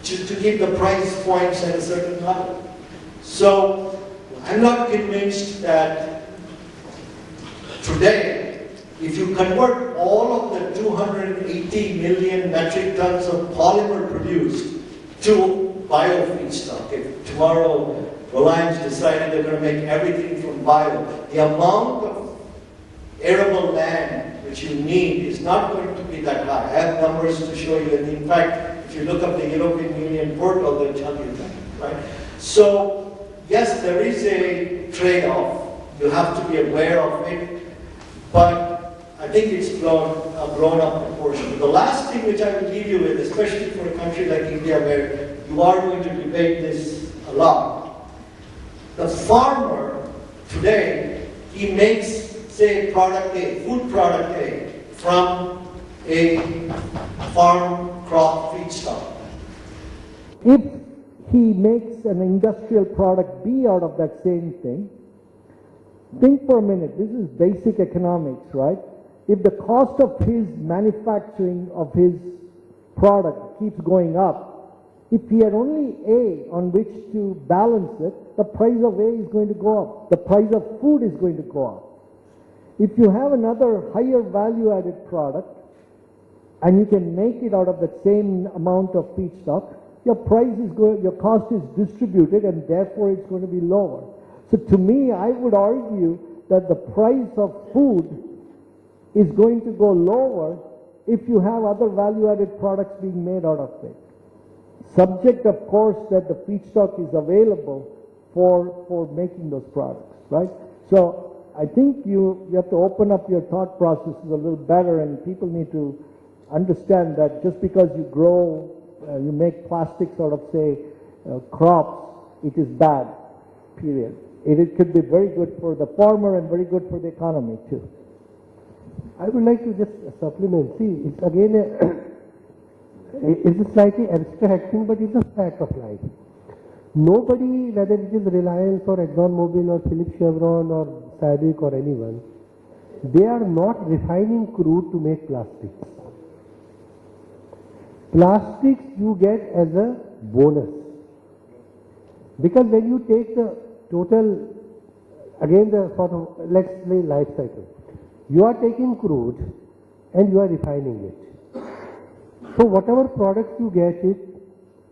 to keep the price points at a certain level. So I'm not convinced that today, if you convert all of the 280 million metric tons of polymer produced to bio feedstock, if tomorrow Reliance decided they're going to make everything from bio, the amount of arable land which you need is not going to be that high. I have numbers to show you, and in fact, if you look up the European Union portal, they'll tell you that, right? So, yes, there is a trade-off. You have to be aware of it, but I think it's blown up proportion. The last thing which I will leave you with, especially for a country like India where you are going to debate this a lot, the farmer today, he makes, say, product A, food product A, from a farm crop feedstock. If he makes an industrial product B out of that same thing, think for a minute, this is basic economics, right? If the cost of his manufacturing of his product keeps going up, if he had only A on which to balance it, the price of A is going to go up. The price of food is going to go up. If you have another higher value added product and you can make it out of the same amount of feedstock, your cost is distributed and therefore it's going to be lower. So to me, I would argue that the price of food is going to go lower if you have other value added products being made out of it. Subject, of course, that the feedstock is available for making those products, right? So I think you have to open up your thought processes a little better, and people need to understand that just because you grow, you make plastics out of, say, crops, it is bad, period. It could be very good for the farmer and very good for the economy too. I would like to just supplement. See, it's again it's a slightly abstract thing, but it's a fact of life. Nobody, whether it is Reliance or ExxonMobil or Philips Chevron or Saroop or anyone, they are not refining crude to make plastics. Plastics you get as a bonus. Because when you take the total, again the sort of, let's say life cycle, you are taking crude and you are refining it. So whatever products you get it,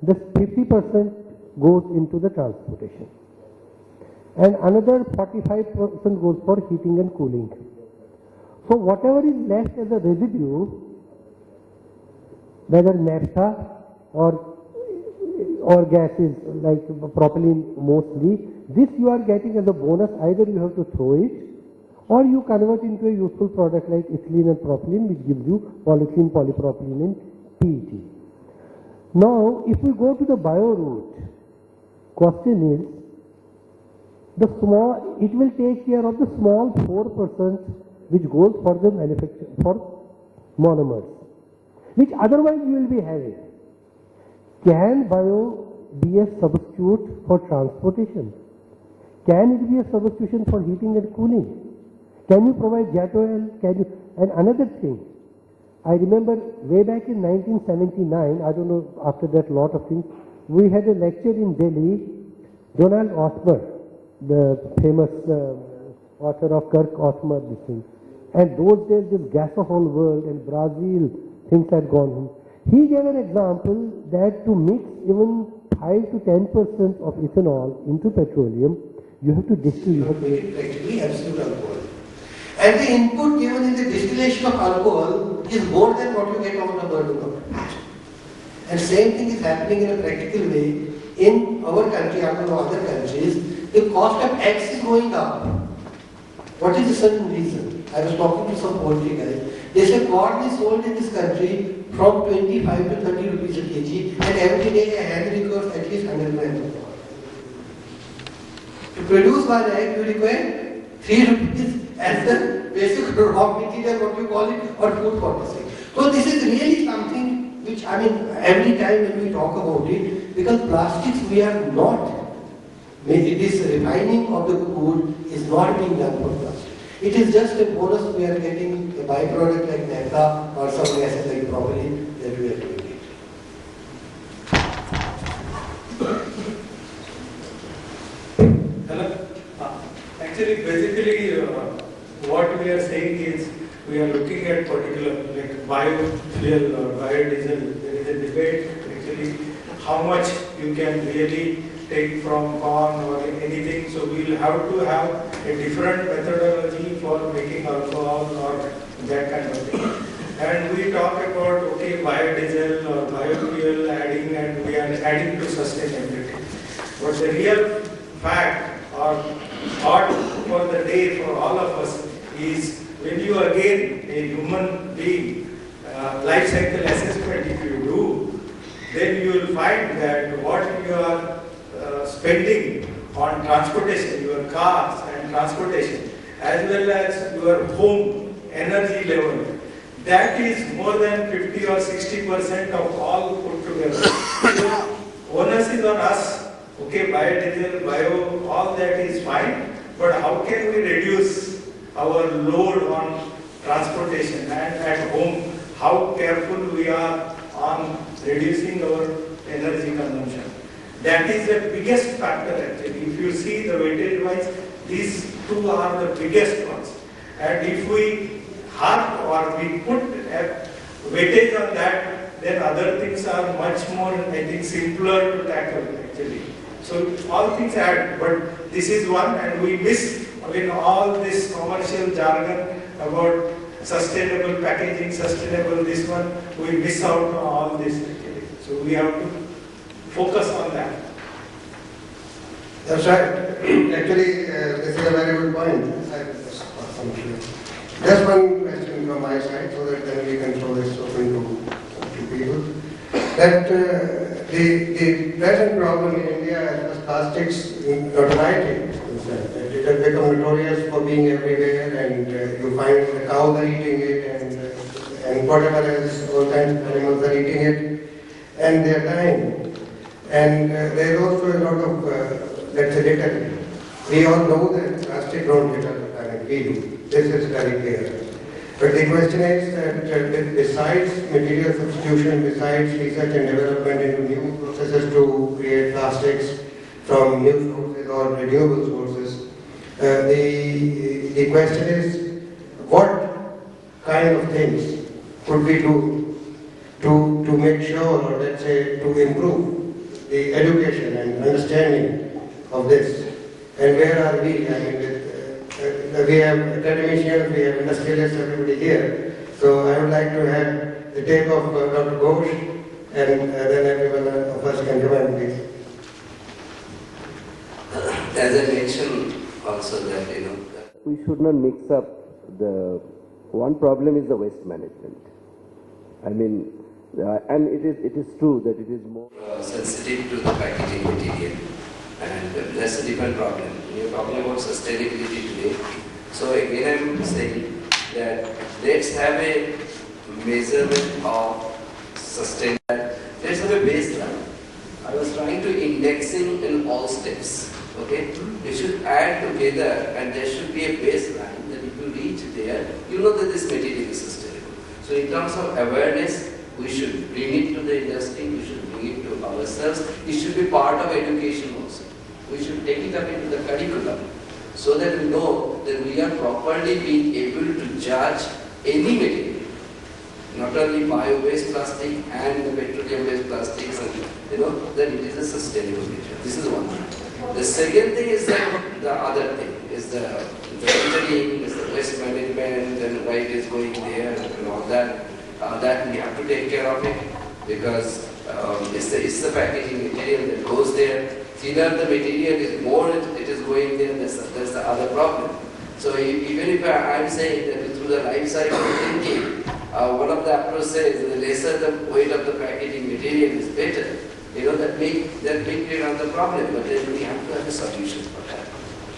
the 50% goes into the transportation. And another 45% goes for heating and cooling. So whatever is left as a residue, whether naphtha or gases like propylene mostly, this you are getting as a bonus. Either you have to throw it or you convert into a useful product like ethylene and propylene, which gives you polyethylene, polypropylene and PET. Now, if we go to the bio route, question is, it will take care of the small 4% which goes for the manufacture, for monomers, which otherwise you will be having. Can bio be a substitute for transportation? Can it be a substitution for heating and cooling? Can you provide jet oil? Can you? And another thing, I remember way back in 1979, I don't know, after that lot of things, we had a lecture in Delhi, Donald Osmer, the famous author of Kirk Osmer, this thing. And those days, this gas of whole world and Brazil, things had gone. He gave an example that to mix even 5 to 10% of ethanol into petroleum, you have to distill. You have to make it practically absolute alcohol. And the input given in the distillation of alcohol is more than what you get out of burning of fat. And same thing is happening in a practical way in our country and in other countries. The cost of eggs is going up. What is the certain reason? I was talking to some poultry guys. They say corn is sold in this country from 25 to 30 rupees a kg, and every day a hen requires at least 100 grams of corn. To produce one egg, you require 3 rupees as the basic raw material, what you call it, or food processing. So this is really something which, I mean, every time when we talk about it, because plastics we are not, this refining of the food is not being done for plastic. It is just a bonus we are getting, a byproduct like naphtha or some gases like propylene that we are doing it. Hello? Actually, basically, what we are saying is we are looking at particular like biofuel or biodiesel. There is a debate actually how much you can really take from corn or anything. So we will have to have a different methodology for making alcohol or that kind of thing. And we talk about okay biodiesel or biofuel adding, and we are adding to sustainability. But the real fact or thought for the day for all of us is when you again a human being life cycle assessment if you do, then you will find that what you are spending on transportation, your cars and transportation, as well as your home energy level, that is more than 50 or 60% of all put together. So onus is on us. Okay, biodiesel, bio, all that is fine, but how can we reduce our load on transportation and at home, how careful we are on reducing our energy consumption. That is the biggest factor actually. If you see the weightage wise, these two are the biggest ones. And if we have or we put a weightage on that, then other things are much more, I think, simpler to tackle actually. So all things add, but this is one, and we miss again all this commercial jargon about sustainable packaging, sustainable this one, we miss out on all this actually. So we have to focus on that. That's right. Actually, this is a very good point. Just one question from my side, so that then we can throw this open to people. That the present problem in India as plastics notoriety, it has become notorious for being everywhere, and you find the cows are eating it, and whatever else, all kinds of animals are eating it, and they are dying. And there is also a lot of, let's say, litter. We all know that plastic don't litter, we do. This is very clear. But the question is that besides material substitution, besides research and development into new processes to create plastics from new sources or renewable sources, the question is what kind of things could we do to make sure, or let's say to improve the education and understanding of this, and where are we? I mean, we have academicians, we have industrialists, everybody here. So I would like to have the take of Dr. Ghosh, and then everyone of us can join, please. As I mentioned also that, we should not mix up the, one problem is the waste management. I mean, and it is true that it is more sensitive to the packaging material, and that's a different problem. We are talking about sustainability today. So again I'm saying that let's have a measurement of sustainability. Let's have a baseline. I was trying to indexing in all steps. Okay? You should add together and there should be a baseline that if you reach there, you know that this material is sustainable. So in terms of awareness, we should bring it to the industry, we should bring it to ourselves. It should be part of education also. We should take it up into the curriculum so that we know that we are properly being able to judge any material, not only bio-based plastic and the petroleum-based plastics, and that it is a sustainable material. This is one thing. The second thing is that the other thing is the littering, is the waste management, and why it is going there and all that. That we have to take care of it because it's the packaging material that goes there. Thinner the material is, more it is going there, that's the other problem. So even if I'm saying that through the life cycle thinking, one of the approaches says the lesser the weight of the packaging material is better. That may create another problem, but then we have to have a solution for that.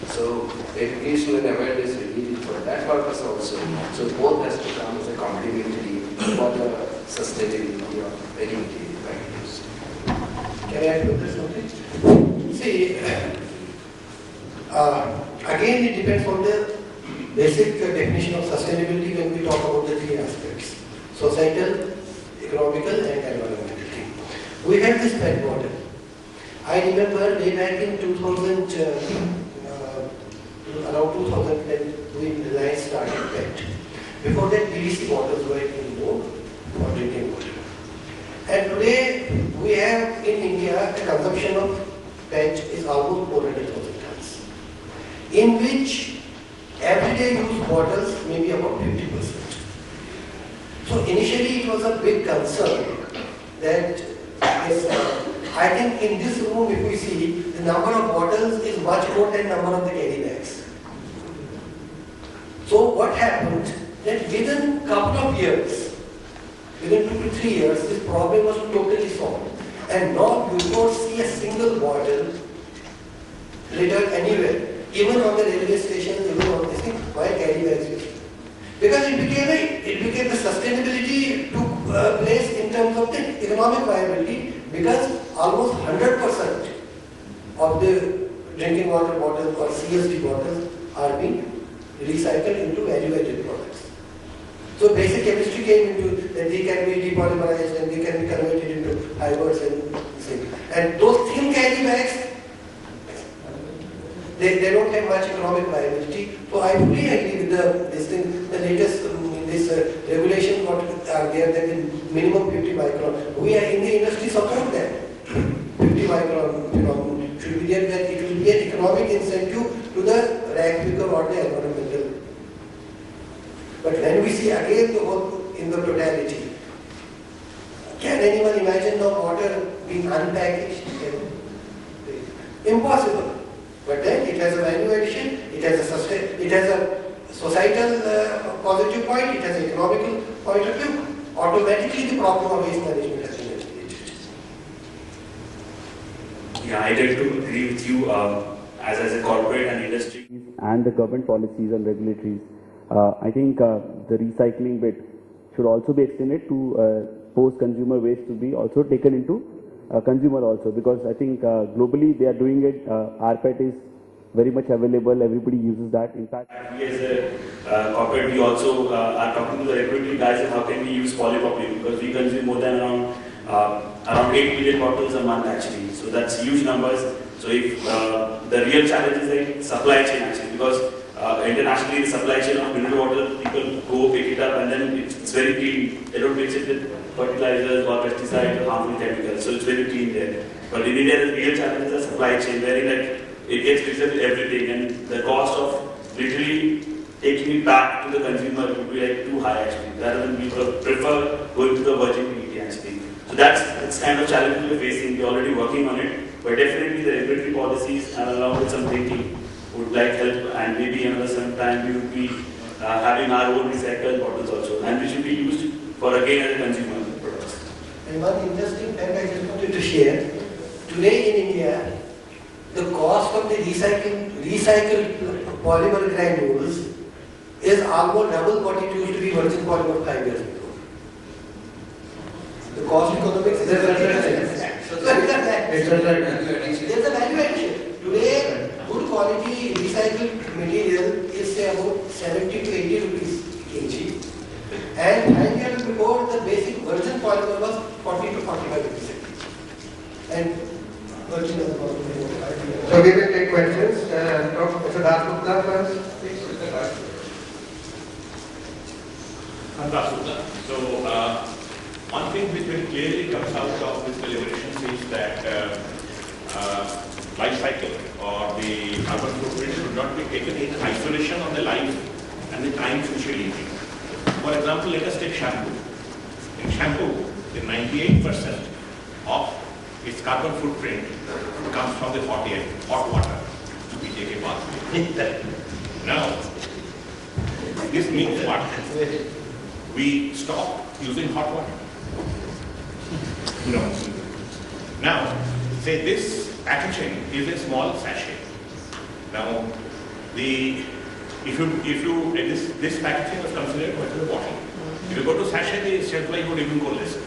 So education and awareness we need it for that purpose also. So both has to come as a complementary for the sustainability of any material packages. Can I add to this something? See, again it depends on the basic definition of sustainability when we talk about the three aspects: societal, economical and environmental. We have this PET bottle. I remember way back in 2000, around 2010, when Reliance started PET. Before that, PVC bottles were in vogue for drinking water. And today, we have in India a consumption of PET is almost 400,000 tons, in which everyday use bottles may be about 50%. So initially, it was a big concern that I think in this room, if we see, the number of bottles is much more than number of the carry bags. So what happened, that within a couple of years, within 2 to 3 years, this problem was totally solved. And now you don't see a single bottle littered anywhere, even on the railway station, even on this thing, why carry bags? Because it became the sustainability took place in terms of the economic viability, because almost 100% of the drinking water bottles or CSD bottles are being recycled into value-added products. So basic chemistry came into that they can be depolymerized and they can be converted into fibers and things. And those thin carry bags, they don't have much economic viability. So I fully agree with this thing, the latest regulation what are there that is minimum 50 micron. We are in the industry support that 50 micron should be there, that it will be an economic incentive to the rag picker or the environmental. But when we see again the whole in the totality, can anyone imagine the water being unpackaged? Impossible. But then it has a value addition, it has a societal positive point, it has an economical point of view. Automatically the problem of waste management has been eliminated. Yeah, I tend to agree with you as a corporate and industry. And the government policies and regulatories. I think the recycling bit should also be extended to post-consumer waste to be also taken into consumer also, because I think globally they are doing it. rPET is very much available, everybody uses that. In fact, we as a corporate, we also are talking to the regulatory guys on how can we use polypropylene, because we consume more than around 8 million bottles a month actually. So that's huge numbers. So if the real challenge is like supply chain actually, because internationally the supply chain of mineral water, people go pick it up and then it's very clean. They don't mix it with fertilizers or pesticides or harmful chemicals, so it's very clean there. But in India, the real challenge is the supply chain, where it gets mixed with everything, and the cost of literally taking it back to the consumer would be like too high actually. Rather than we prefer going to the virgin PET actually. So that's kind of challenge we're facing. We're already working on it, but definitely the regulatory policies and along with some thinking would like help, and maybe another some time we would be having our own recycled bottles also, and which should be used for again as a consumer products. And one interesting fact I just wanted to share. Today in India, the cost of the recycled polymer granules is almost double what it used to be virgin polymer 5 years ago. The cost economics is there's a value addition. Today, good quality recycled material is say about 70 to 80 rupees kg. And 5 years before, the basic virgin polymer was 40 to 45 rupees. And virgin is about 45. So we will take questions. Prof. Gupta first. So, one thing which very clearly comes out of this deliberations is that life cycle or the carbon footprint should not be taken in isolation of the life and the times which we live in. For example, let us take shampoo. In shampoo, the 98% of its carbon footprint comes from the hot water we take a bath with. Now, this means what? We stop using hot water. No. Now, say this packaging is a small sachet. Now, this packaging is considered as a bottle. If you go to sachet, the shelf life would even go less.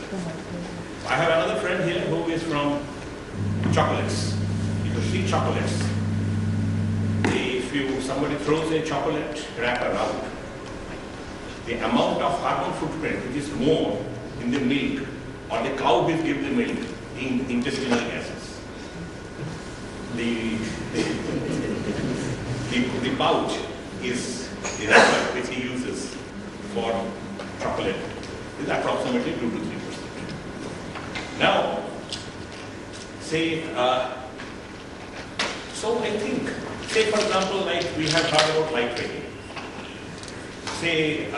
I have another friend here who is from chocolates. If you see chocolates, if somebody throws a chocolate wrapper out, the amount of carbon footprint which is more in the milk or the cow will give the milk in intestinal gases. The pouch is the wrapper which he uses for chocolate is approximately 2 to 3%. Now, say, so I think, say for example, like we have talked about lightweighting. Say,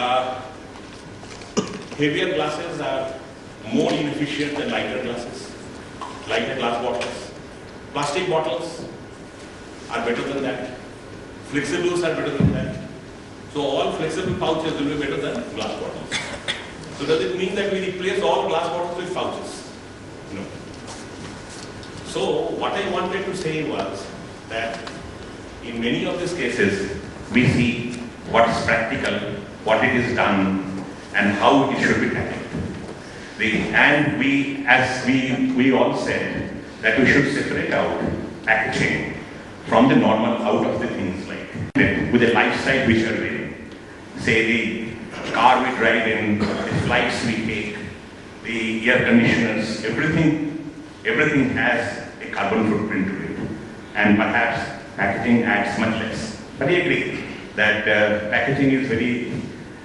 heavier glasses are more inefficient than lighter glasses, lighter glass bottles. Plastic bottles are better than that. Flexibles are better than that. So all flexible pouches will be better than glass bottles. So does it mean that we replace all glass bottles with pouches? No. So what I wanted to say was that in many of these cases, we see what is practical, what it is done, and how it should be tackled. And we all said that we should separate out packaging from the normal out of the things like with the lifestyle which are there. Say the car we drive in, the flights we take, the air conditioners, everything has a carbon footprint to it. And perhaps packaging adds much less. But I agree that packaging is very,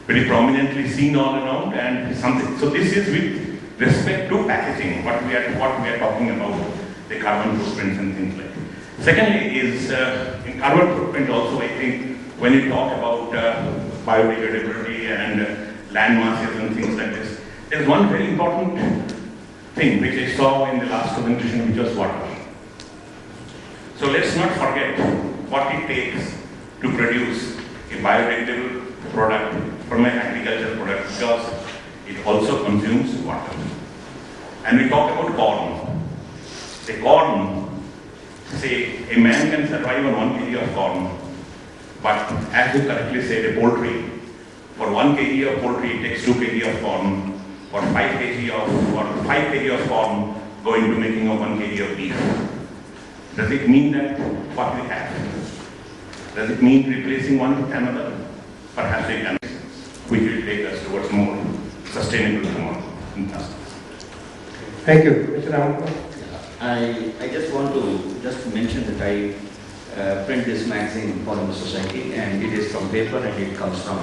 very prominently seen all around and something. So this is with respect to packaging, what we are talking about, the carbon footprints and things like that. Secondly is in carbon footprint also, I think when you talk about biodegradability and land masses and things like this, there is one very important thing which I saw in the last presentation, which was water. So let's not forget what it takes to produce a biodegradable product from an agricultural product, because it also consumes water. And we talk about corn. The corn, say a man can survive on 1 kg of corn, but as you correctly said, a poultry, for 1 kg of poultry it takes 2 kg of corn, for 5 kg of corn go into making of 1 kg of beef? Does it mean that what we have? Does it mean replacing one with another? Perhaps it can, which will take us towards more sustainable tomorrow in plastics. Thank you. Mr. Ramani. I just want to mention that I print this magazine in Polymer Society, and it is from paper and it comes from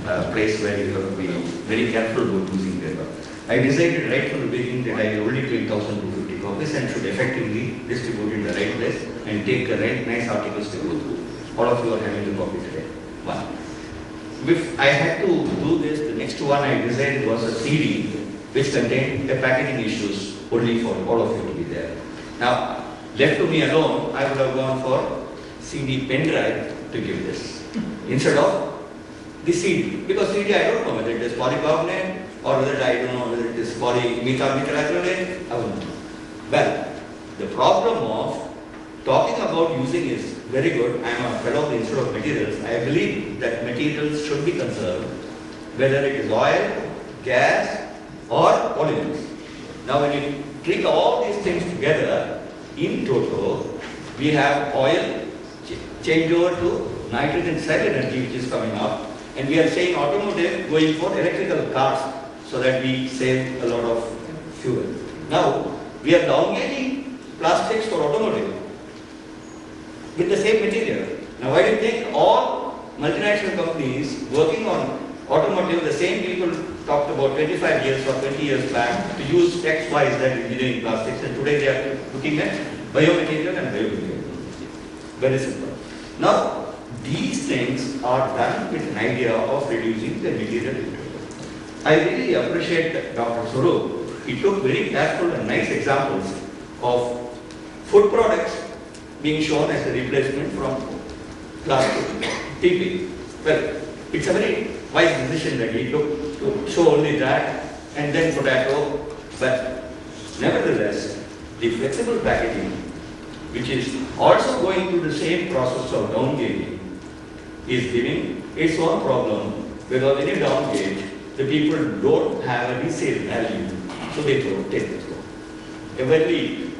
a place where you have to be very careful about using paper. I decided right from the beginning that I only print 1,250 copies and should effectively distribute in the right place and take the right nice articles to go through. All of you are having the copy today. One. If I had to do this, the next one I designed was a CD which contained the packaging issues only for all of you to be there. Now, left to me alone, I would have gone for CD pen drive to give this instead of the CD. Because CD, I don't know whether it is polycarbonate or whether I don't know whether it is polymethyl-methylacrylate. I wouldn't know. Well, the problem of talking about using is very good. I am a fellow of the Institute of Materials. I believe that materials should be conserved, whether it is oil, gas, or polymers. Now, when you treat all these things together, in total, we have oil change over to nitrogen cell energy, which is coming up, and we are saying automotive going for electrical cars so that we save a lot of fuel. Now, we are downgrading plastics for automotive with the same material. Now, why do you think all multinational companies working on automotive, the same people talked about 25 years or 20 years back to use X, Y, Z engineering plastics, and today they are looking at biomaterial and biomaterial. Very simple. Now, these things are done with an idea of reducing the material input. I really appreciate Dr. Saroop. He took very careful and nice examples of food products being shown as a replacement from plastic, TP. Well, it's a very wise decision that he took to show only that and then potato. But nevertheless, the flexible packaging, which is also going through the same process of down gauging, is giving its own problem because when you down gauge, the people don't have a resale value, so they take it.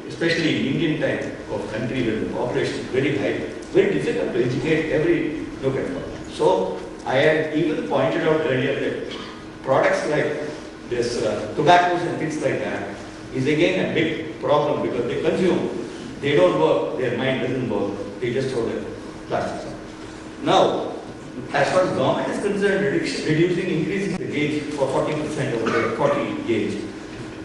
Especially in Indian type of country where the population is very high, very difficult to educate every look at it. So I had even pointed out earlier that products like this tobaccos and things like that is again a big problem because they consume, they don't work, their mind doesn't work, they just throw the plastics out. Now, as far as government is concerned, increasing the gauge for 40% over the 40 gauge,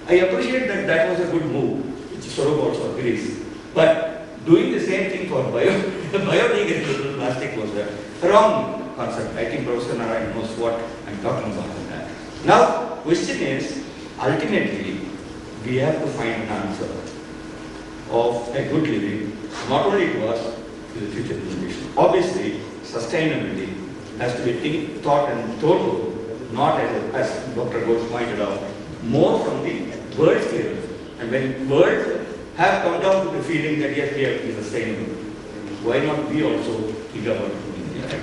I appreciate that that was a good move, which Saroop also agrees. But doing the same thing for biodegradable plastic was a wrong concept. I think Professor Narayan knows what I'm talking about on that. Now, question is, ultimately, we have to find an answer of a good living, not only to us, to the future generation. Obviously, sustainability has to be thought in total, not as Dr. Ghosh pointed out, more from the world scale. And when world have come down to the feeling that yes, we have to be sustainable, why not we also think about doing that?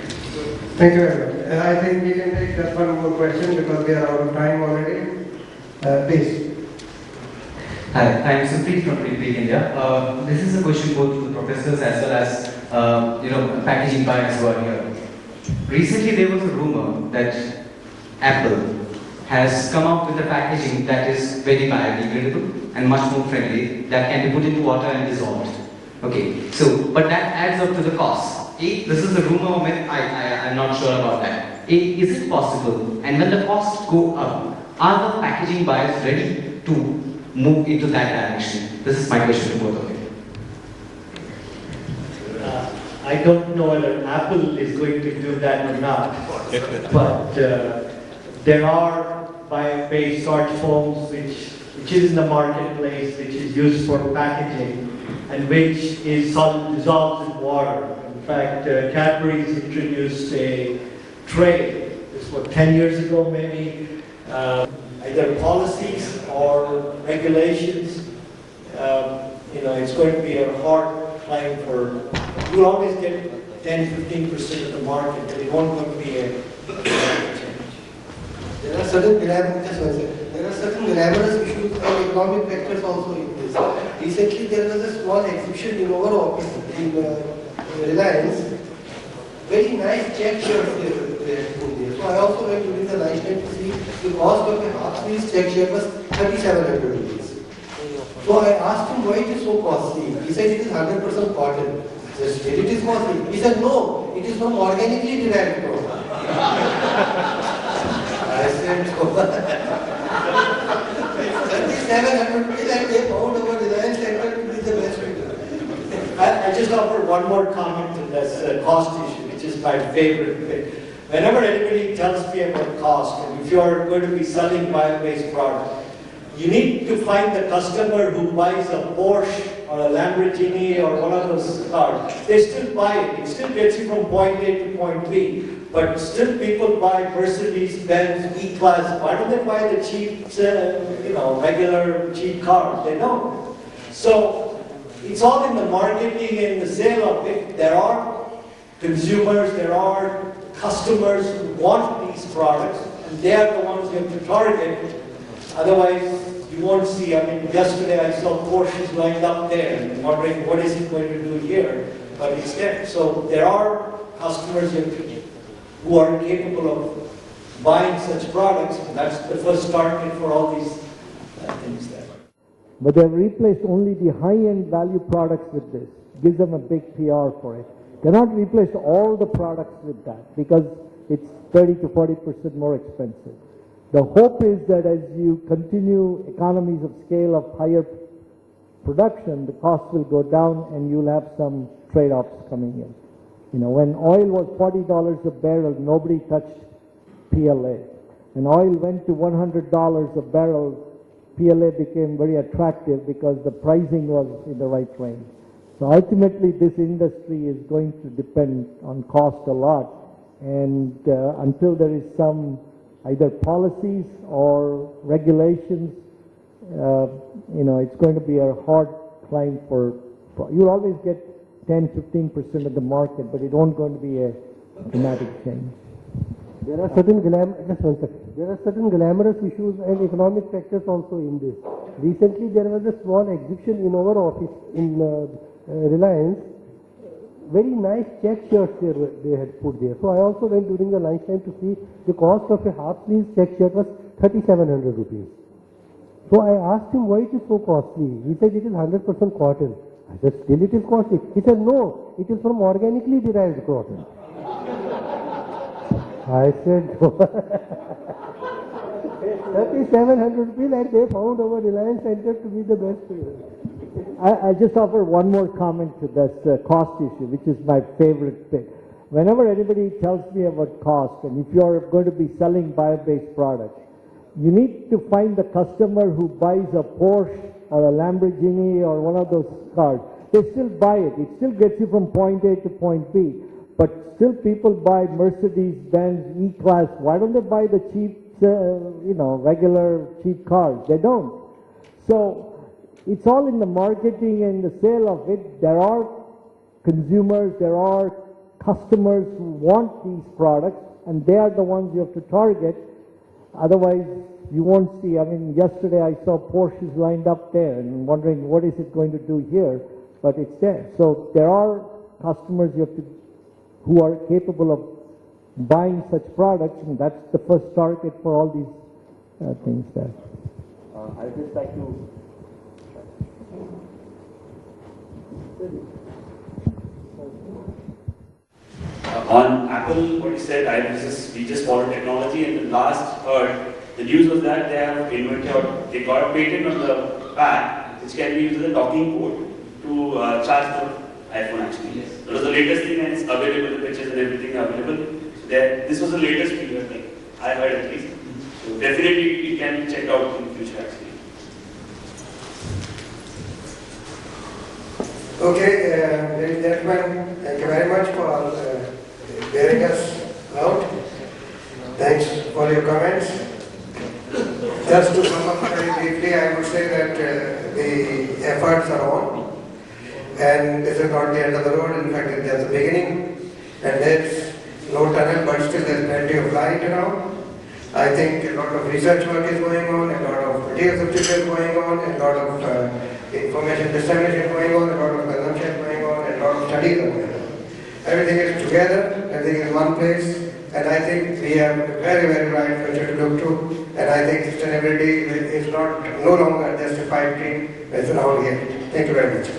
Thank you very much. I think we can take just one more question because we are out of time already. Please. Hi, I'm Sukhdev from Packaging India. This is a question both to the professors as well as packaging buyers who are here. Recently, there was a rumor that Apple has come up with a packaging that is very biodegradable and much more friendly, that can be put into water and dissolved. Okay, so, but that adds up to the cost. This is a rumor, I'm not sure about that. Is it possible? And when the costs go up, are the packaging buyers ready to move into that direction? This is my question to both of you. I don't know whether Apple is going to do that or not, but there are bio-based starch foams which is in the marketplace, which is used for packaging and which is dissolved in water. In fact, Cadbury's introduced a tray, this was 10 years ago maybe, either policies or regulations. It's going to be a hard climb for, you'll always get 10-15% of the market, but it won't going to be a change. There are certain certain glamorous issues and economic factors also in this. Recently there was a small exhibition in our office in Reliance. Very nice check shirts they had put there. So I also went during the night time to see the cost of a half-sleeve check shirt was 3,700 rupees. So I asked him why it is so costly. He said it is 100% cotton. I said, still it is costly. He said, no, it is from organically derived cotton. I said, 3,700 rupees and they found our Reliance Center to be the best return. I just offer one more comment to this cost issue, which is my favorite bit. Whenever anybody tells me about cost, and if you are going to be selling bio-based product, you need to find the customer who buys a Porsche or a Lamborghini or one of those cars. They still buy it. It still gets you from point A to point B. But still people buy Mercedes, Benz, E-Class. Why don't they buy the cheap, regular cheap cars? They don't. So it's all in the marketing and the sale of it. There are consumers, there are customers who want these products, and they are the ones you have to target. Otherwise, you won't see. I mean, yesterday I saw Porsches lined up there and wondering what is it going to do here, but it's there. So there are customers who are capable of buying such products, and that's the first target for all these things there. But they've replaced only the high-end value products with this. Gives them a big PR for it. Cannot replace all the products with that because it's 30 to 40% more expensive. The hope is that as you continue economies of scale of higher production, the cost will go down and you'll have some trade-offs coming in. You know, when oil was $40 a barrel, nobody touched PLA. When oil went to $100 a barrel, PLA became very attractive because the pricing was in the right range. So ultimately this industry is going to depend on cost a lot, and until there is some either policies or regulations, it's going to be a hard climb for, you'll always get 10-15% of the market, but it won't going to be a dramatic change. There are certain glamorous issues and economic factors also in this. Recently there was a small exhibition in our office in Reliance. Very nice check shirts they had put there. So I also went during the lunchtime to see the cost of a half-sleeve check shirt was 3,700 rupees. So I asked him why it is so costly. He said it is 100% cotton. I said, still it is costly. He said, no, it is from organically derived cotton. I said, 3,700 rupees and they found our Reliance Center to be the best. I just offer one more comment to this cost issue, which is my favorite bit. Whenever anybody tells me about cost, and if you are going to be selling bio-based products, you need to find the customer who buys a Porsche or a Lamborghini or one of those cars. They still buy it. It still gets you from point A to point B. But still people buy Mercedes, Benz, E-Class. Why don't they buy the cheap, regular cheap cars? They don't. So it's all in the marketing and the sale of it. There are consumers, there are customers who want these products, and they are the ones you have to target. Otherwise, you won't see. I mean, yesterday I saw Porsches lined up there and wondering what is it going to do here, but it's there. So there are customers who are capable of buying such products, and that's the first target for all these things there. I'd just like to on Apple, what you said, we just follow technology, and the last heard, the news was that they have invented, or they got a patent on the pad, which can be used as a docking port to charge the iPhone actually. Yes. That was the latest thing, and it's available, the pictures and everything are available. So this was the latest we heard, like, I heard at least. So definitely it can be checked out in the future actually. Okay, ladies and gentlemen, thank you very much for bearing us out. Thanks for your comments. Just to sum up very briefly, I would say that the efforts are on, and this is not the end of the road. In fact, it's just the beginning, and there's no tunnel, but still there's plenty of light around. I think a lot of research work is going on, a lot of material substitution going on, a lot of information dissemination going on, a lot of consumption going on, a lot of studies are going on. Everything is together, everything is one place, and I think we have a very, very bright future to look to, and I think sustainability is no longer just a pipe dream, it's an all here. Thank you very much.